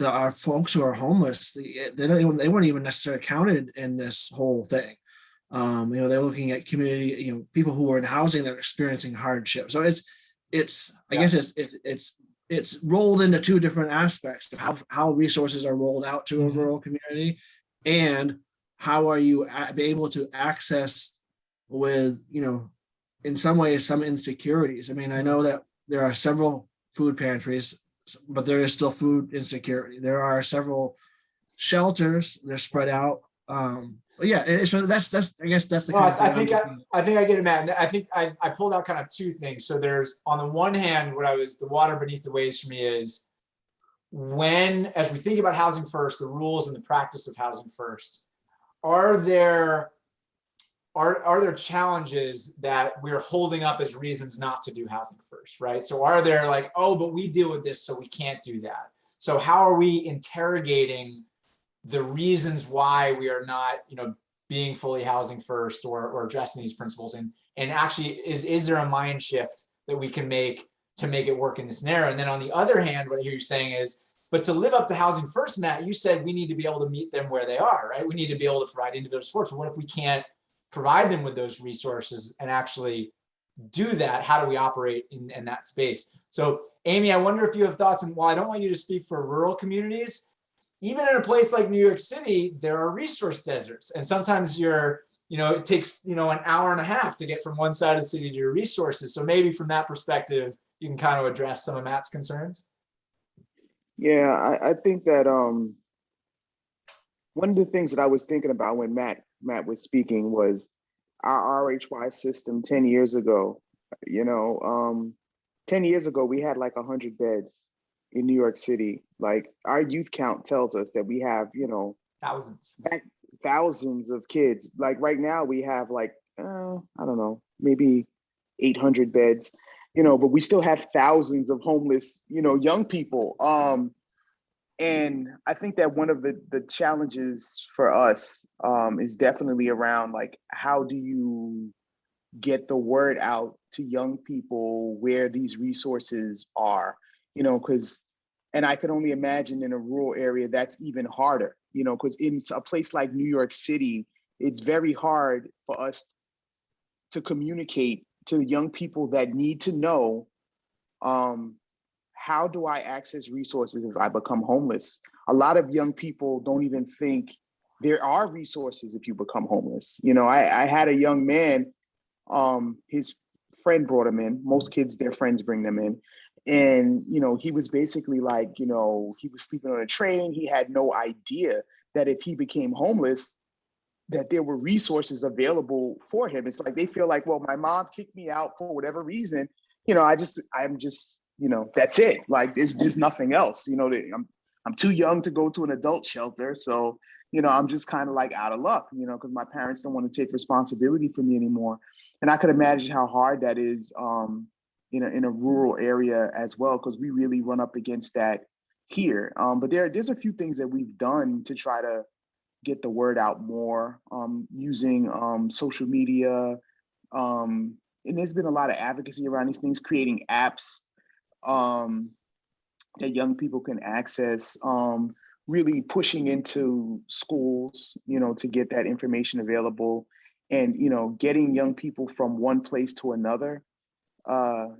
our folks who are homeless, they weren't even necessarily counted in this whole thing. They're looking at community, people who are in housing that are experiencing hardship. So I guess it's rolled into 2 different aspects of how resources are rolled out to a rural community, and how are you be able to access with, in some ways, some insecurities. I mean, I know that there are several food pantries, but there is still food insecurity. There are several shelters, they're spread out. But yeah, so that's I guess that's the kind of I think I get it, Matt. I think I pulled out kind of 2 things. So there's, on the one hand, the water beneath the waves for me is, as we think about housing first, the rules and the practice of housing first, are there challenges that we're holding up as reasons not to do housing first, right? So are there like, oh, but we deal with this, so we can't do that. So how are we interrogating the reasons why we are not, being fully housing first or addressing these principles? And actually, is there a mind shift that we can make to make it work in this scenario? And then on the other hand, what I hear you saying is, but to live up to housing first, Matt, you said we need to be able to meet them where they are, right? We need to be able to provide individual support. So what if we can't provide them with those resources and actually do that? How do we operate in that space? So Amy, I wonder if you have thoughts, and while I don't want you to speak for rural communities, even in a place like New York City, there are resource deserts. And sometimes it takes, an hour and a half to get from one side of the city to your resources. So maybe from that perspective, you can kind of address some of Matt's concerns. Yeah, I think that one of the things that I was thinking about when Matt was speaking was our RHY system 10 years ago. 10 years ago, we had like 100 beds in New York City. Like our youth count tells us that we have, Thousands. thousands of kids. Like right now we have like, I don't know, maybe 800 beds, but we still have thousands of homeless, young people. And I think that one of the challenges for us is definitely around like, how do you get the word out to young people where these resources are, and I could only imagine in a rural area that's even harder, because in a place like New York City, it's very hard for us to communicate to young people that need to know, how do I access resources if I become homeless? A lot of young people don't even think there are resources if you become homeless. I had a young man, his friend brought him in. Most kids, their friends bring them in. And, he was basically like, he was sleeping on a train. He had no idea that if he became homeless, that there were resources available for him. It's like, they feel like, well, my mom kicked me out for whatever reason. I'm just, that's it. Like, there's nothing else, I'm too young to go to an adult shelter. So, I'm just kind of like out of luck, because my parents don't want to take responsibility for me anymore. And I could imagine how hard that is in a rural area as well, because we really run up against that here. But there's a few things that we've done to try to get the word out more, using social media. And there's been a lot of advocacy around these things, creating apps that young people can access, really pushing into schools, to get that information available, and, getting young people from one place to another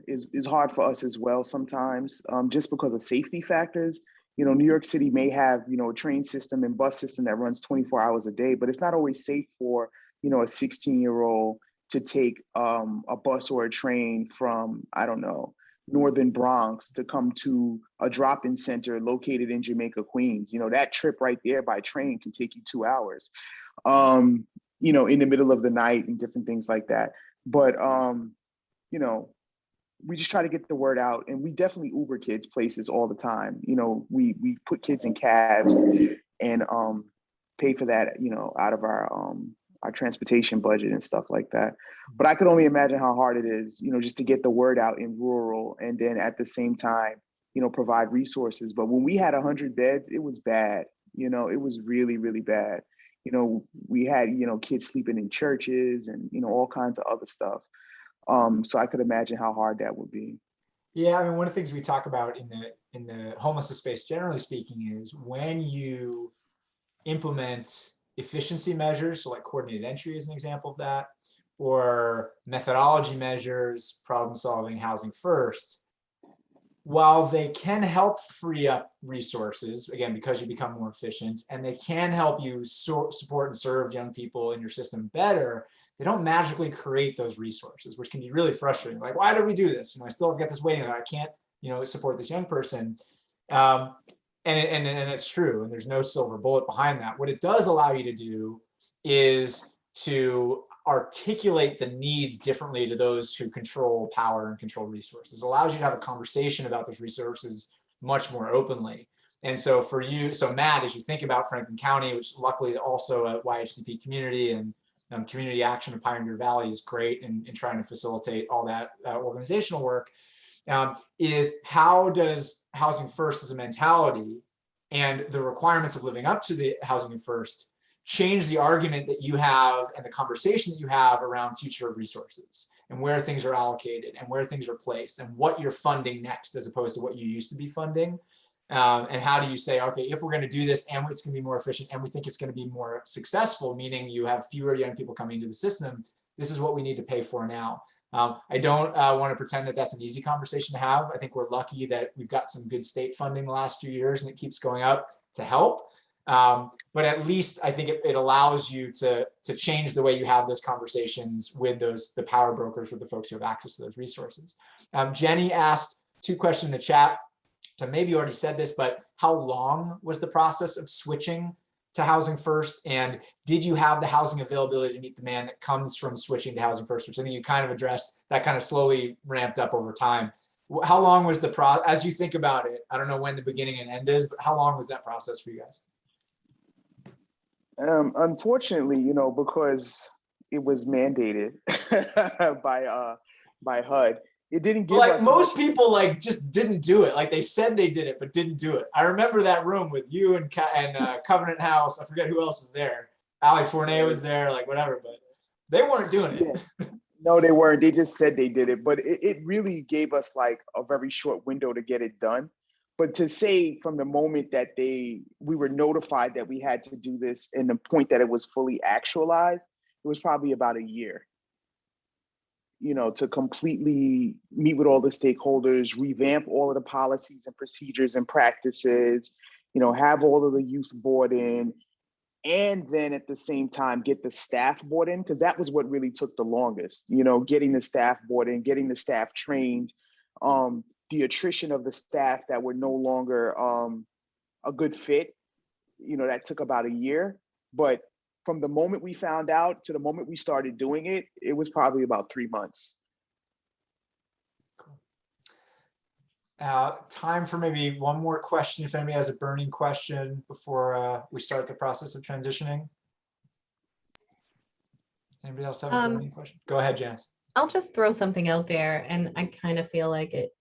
is hard for us as well sometimes, just because of safety factors. New York City may have, a train system and bus system that runs 24 hours a day, but it's not always safe for, a 16-year-old to take a bus or a train from, I don't know, Northern Bronx to come to a drop-in center located in Jamaica, Queens. That trip right there by train can take you 2 hours, in the middle of the night and different things like that. But, we just try to get the word out, and we definitely Uber kids places all the time. We put kids in cabs and pay for that, out of our transportation budget and stuff like that. But I could only imagine how hard it is, just to get the word out in rural, and then at the same time, provide resources. But when we had 100 beds, it was bad. It was really, really bad. We had, kids sleeping in churches and, all kinds of other stuff. So I could imagine how hard that would be. Yeah, I mean, one of the things we talk about in the homelessness space, generally speaking, is when you implement efficiency measures, so like coordinated entry is an example of that, or methodology measures, problem solving, housing first, while they can help free up resources, again, because you become more efficient, and they can help you support and serve young people in your system better, they don't magically create those resources, which can be really frustrating. Like, why did we do this? I still have got this waiting. I can't, support this young person. And it's true. And there's no silver bullet behind that. What it does allow you to do is to articulate the needs differently to those who control power and control resources. It allows you to have a conversation about those resources much more openly. And so for you, Matt, as you think about Franklin County, which luckily also a YHDP community, and community action in Pioneer Valley is great in trying to facilitate all that organizational work, is how does housing first as a mentality and the requirements of living up to the housing first change the argument that you have and the conversation that you have around future of resources and where things are allocated and where things are placed and what you're funding next as opposed to what you used to be funding. And how do you say, okay, if we're going to do this and it's going to be more efficient and we think it's going to be more successful, meaning you have fewer young people coming into the system, this is what we need to pay for now. I don't want to pretend that that's an easy conversation to have. I think we're lucky that we've got some good state funding the last few years and it keeps going up to help. But at least I think it allows you to change the way you have those conversations with the power brokers, with the folks who have access to those resources. Jenny asked 2 questions in the chat. So maybe you already said this, but how long was the process of switching to Housing First? And did you have the housing availability to meet demand that comes from switching to Housing First, which I think you kind of addressed, that kind of slowly ramped up over time. How long was the process, as you think about it? I don't know when the beginning and end is, but how long was that process for you guys? Unfortunately, because it was mandated by HUD, it didn't give Like us most much. people just didn't do it. Like they said they did it, but didn't do it. I remember that room with you and Covenant House. I forget who else was there. Ali Fournier was there, like whatever, but they weren't doing it. Yeah. No, they weren't. They just said they did it, but it really gave us like a very short window to get it done. But to say from the moment that we were notified that we had to do this and the point that it was fully actualized, it was probably about a year. To completely meet with all the stakeholders, revamp all of the policies and procedures and practices, have all of the youth brought in, and then at the same time get the staff brought in, because that was what really took the longest, getting the staff brought in, getting the staff trained, the attrition of the staff that were no longer a good fit, that took about a year. But from the moment we found out to the moment we started doing it, it was probably about 3 months. Time for maybe one more question, if anybody has a burning question before we start the process of transitioning. Anybody else have a burning question? Go ahead, Janice. I'll just throw something out there, and I kind of feel like it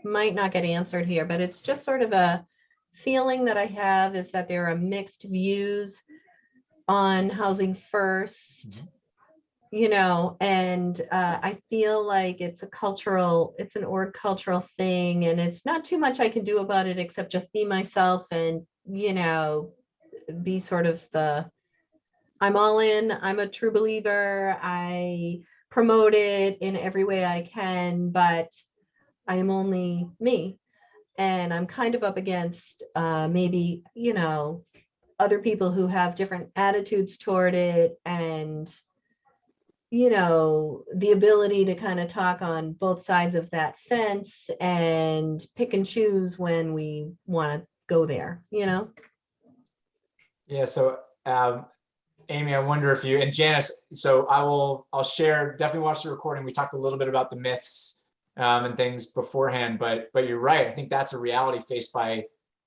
might not get answered here, but it's just sort of a feeling that I have, is that there are mixed views on Housing First, and I feel like it's an org cultural thing, and it's not too much I can do about it except just be myself and, be sort of I'm all in, I'm a true believer, I promote it in every way I can, but I am only me. And I'm kind of up against maybe, other people who have different attitudes toward it, and the ability to kind of talk on both sides of that fence and pick and choose when we want to go there. Yeah, so Amy, I wonder if you and Janice, so I'll share, definitely watch the recording. We talked a little bit about the myths and things beforehand, but you're right. I think that's a reality faced by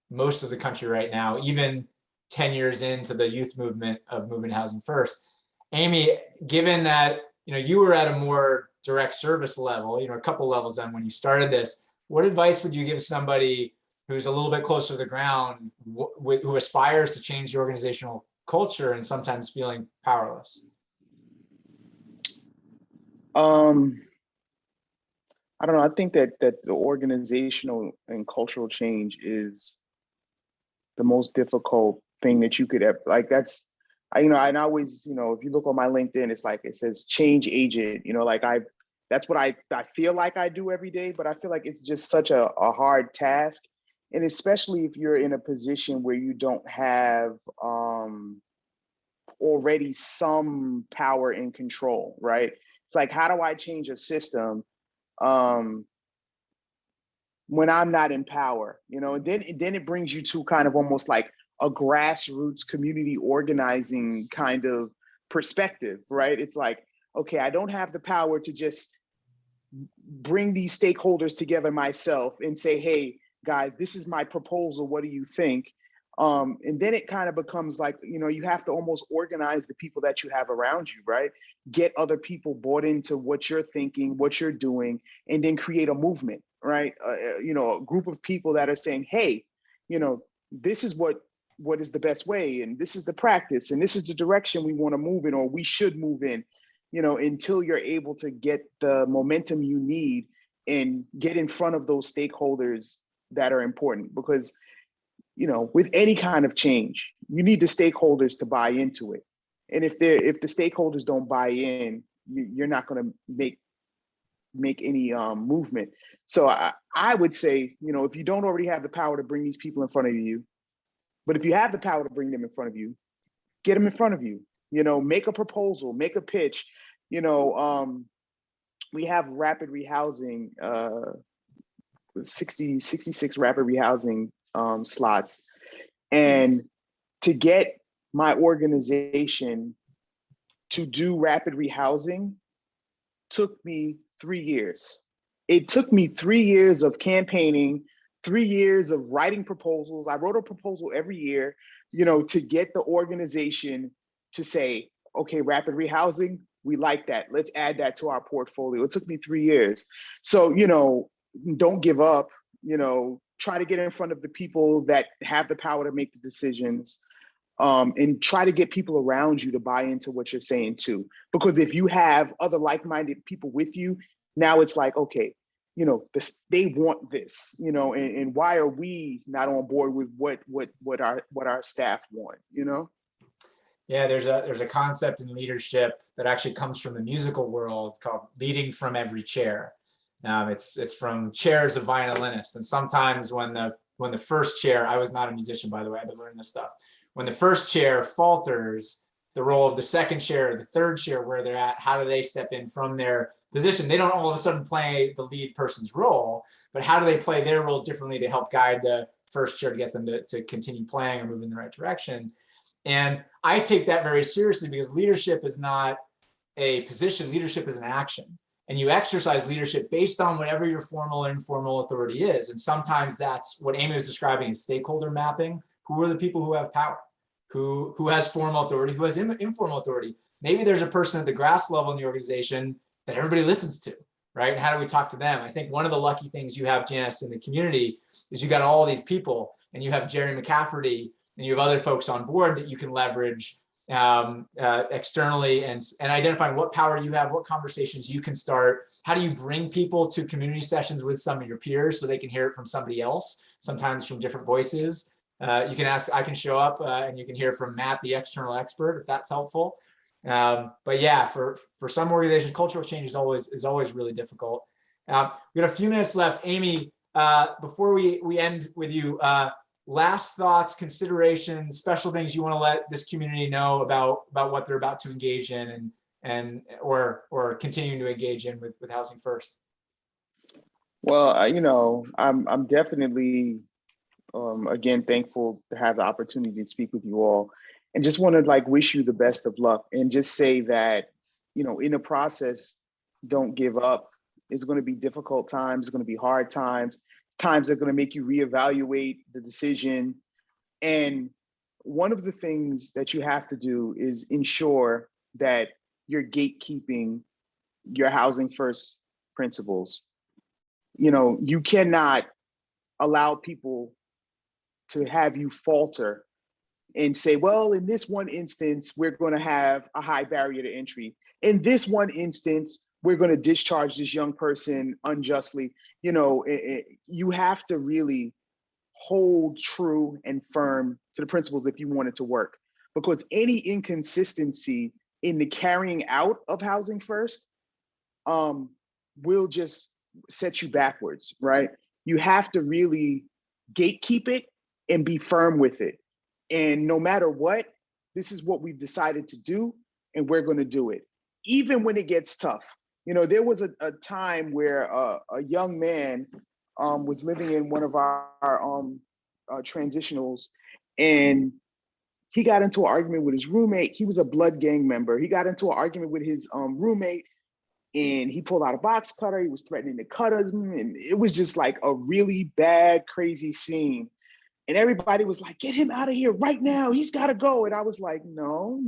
most of the country right now, even 10 years into the youth movement of moving to Housing First. Amy, given that you were at a more direct service level, a couple levels on when you started this, what advice would you give somebody who's a little bit closer to the ground, who aspires to change the organizational culture and sometimes feeling powerless? I don't know. I think that the organizational and cultural change is the most difficult thing that you could ever, like, that's, and I always, if you look on my LinkedIn, it's like, it says change agent, that's what I feel like I do every day, but I feel like it's just such a hard task. And especially if you're in a position where you don't have already some power and control, right? It's like, how do I change a system when I'm not in power, and then it brings you to kind of almost like a grassroots community organizing kind of perspective, right? It's like, okay, I don't have the power to just bring these stakeholders together myself and say, hey, guys, this is my proposal. What do you think? And then it kind of becomes like, you have to almost organize the people that you have around you, right? Get other people bought into what you're thinking, what you're doing, and then create a movement, right? A group of people that are saying, hey, this is what is the best way, and this is the practice, and this is the direction we want to move in, or we should move in, until you're able to get the momentum you need and get in front of those stakeholders that are important. Because with any kind of change, you need the stakeholders to buy into it. And if the stakeholders don't buy in, you're not going to make any movement. So I would say, if you don't already have the power to bring these people in front of you, but if you have the power to bring them in front of you, get them in front of you. Make a proposal, make a pitch. We have rapid rehousing, 66 rapid rehousing slots, and to get my organization to do rapid rehousing took me 3 years. It took me 3 years of campaigning, 3 years of writing proposals. I wrote a proposal every year, to get the organization to say, okay, rapid rehousing, we like that. Let's add that to our portfolio. It took me 3 years. So, don't give up, try to get in front of the people that have the power to make the decisions. And try to get people around you to buy into what you're saying too. Because if you have other like-minded people with you, now it's like, okay, they want this, and why are we not on board with what our staff want, Yeah, there's a concept in leadership that actually comes from the musical world called leading from every chair. It's from chairs of violinists, and sometimes when the first chair, I was not a musician, by the way, I've been learning this stuff. When the first chair falters, the role of the second chair or the third chair, where they're at, how do they step in from their position? They don't all of a sudden play the lead person's role, but how do they play their role differently to help guide the first chair to get them to continue playing or move in the right direction? And I take that very seriously, because leadership is not a position, leadership is an action. And you exercise leadership based on whatever your formal or informal authority is. And sometimes that's what Amy was describing as stakeholder mapping. Who are the people who have power? Who has formal authority? Who has informal authority? Maybe there's a person at the grass level in the organization that everybody listens to, right? And how do we talk to them? I think one of the lucky things you have, Janice, in the community is you got all these people, and you have Jerry McCafferty, and you have other folks on board that you can leverage externally, and identifying what power you have, what conversations you can start. How do you bring people to community sessions with some of your peers so they can hear it from somebody else, sometimes from different voices? You can ask, I can show up and you can hear from Matt, the external expert, if that's helpful. But yeah, for some organizations, cultural change is always really difficult. We got a few minutes left. Amy, before we end with you, last thoughts, considerations, special things you want to let this community know about what they're about to engage in or continuing to engage in with Housing First. Well, I'm definitely again thankful to have the opportunity to speak with you all, and just want to wish you the best of luck, and just say that in the process, don't give up. It's going to be difficult times. It's going to be hard times. Times that are going to make you reevaluate the decision. And one of the things that you have to do is ensure that you're gatekeeping your Housing First principles. You cannot allow people to have you falter and say, well, in this one instance, we're going to have a high barrier to entry. In this one instance, we're going to discharge this young person unjustly. You have to really hold true and firm to the principles if you want it to work, because any inconsistency in the carrying out of Housing First will just set you backwards, right? You have to really gatekeep it and be firm with it. And no matter what, this is what we've decided to do, and we're going to do it, even when it gets tough. There was a time where a young man was living in one of our transitionals, and he got into an argument with his roommate. He was a blood gang member. He got into an argument with his roommate, and he pulled out a box cutter. He was threatening to cut him, and it was just like a really bad, crazy scene. And everybody was like, get him out of here right now. He's got to go. And I was like, no.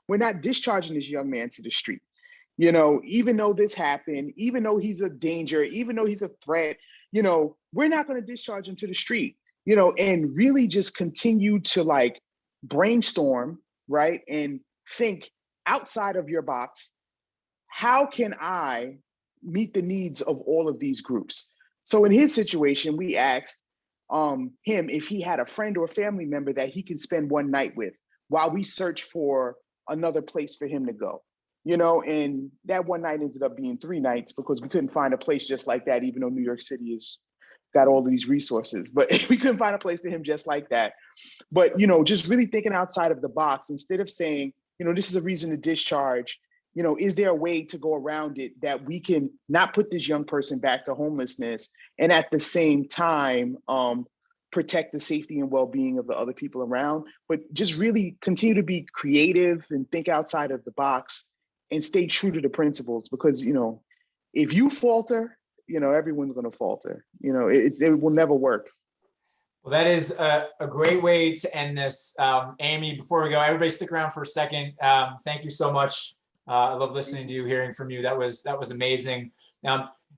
We're not discharging this young man to the street. Even though this happened, even though he's a danger, even though he's a threat, we're not going to discharge him to the street, and really just continue to brainstorm, right? And think outside of your box. How can I meet the needs of all of these groups? So in his situation, we asked him if he had a friend or family member that he can spend one night with while we search for another place for him to go. And that one night ended up being 3 nights, because we couldn't find a place just like that, even though New York City has got all these resources, but we couldn't find a place for him just like that. But, just really thinking outside of the box, instead of saying, this is a reason to discharge, is there a way to go around it that we can not put this young person back to homelessness, and at the same time, protect the safety and well-being of the other people around, but just really continue to be creative and think outside of the box and stay true to the principles, because, you know, if you falter, you know, everyone's going to falter. You know, it will never work. Well, that is a great way to end this. Amy, before we go, everybody stick around for a second. Thank you so much. I love listening to you, hearing from you. That was amazing.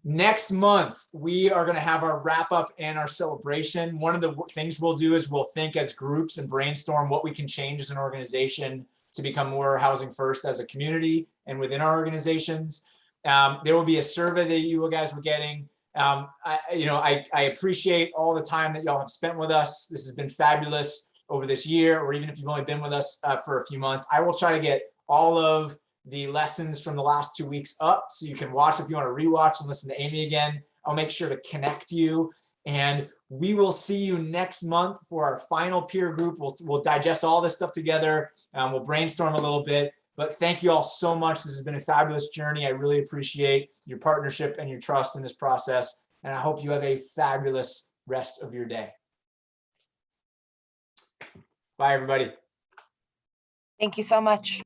Next month, we are going to have our wrap up and our celebration. One of the things we'll do is we'll think as groups and brainstorm what we can change as an organization to become more housing first as a community and within our organizations. There will be a survey that you guys were getting. I appreciate all the time that y'all have spent with us. This has been fabulous over this year, or even if you've only been with us for a few months. I will try to get all of the lessons from the last 2 weeks up so you can watch if you want to rewatch and listen to Amy again. I'll make sure to connect you, and we will see you next month for our final peer group. We'll digest all this stuff together. We'll brainstorm a little bit. But thank you all so much. This has been a fabulous journey. I really appreciate your partnership and your trust in this process. And I hope you have a fabulous rest of your day. Bye, everybody. Thank you so much.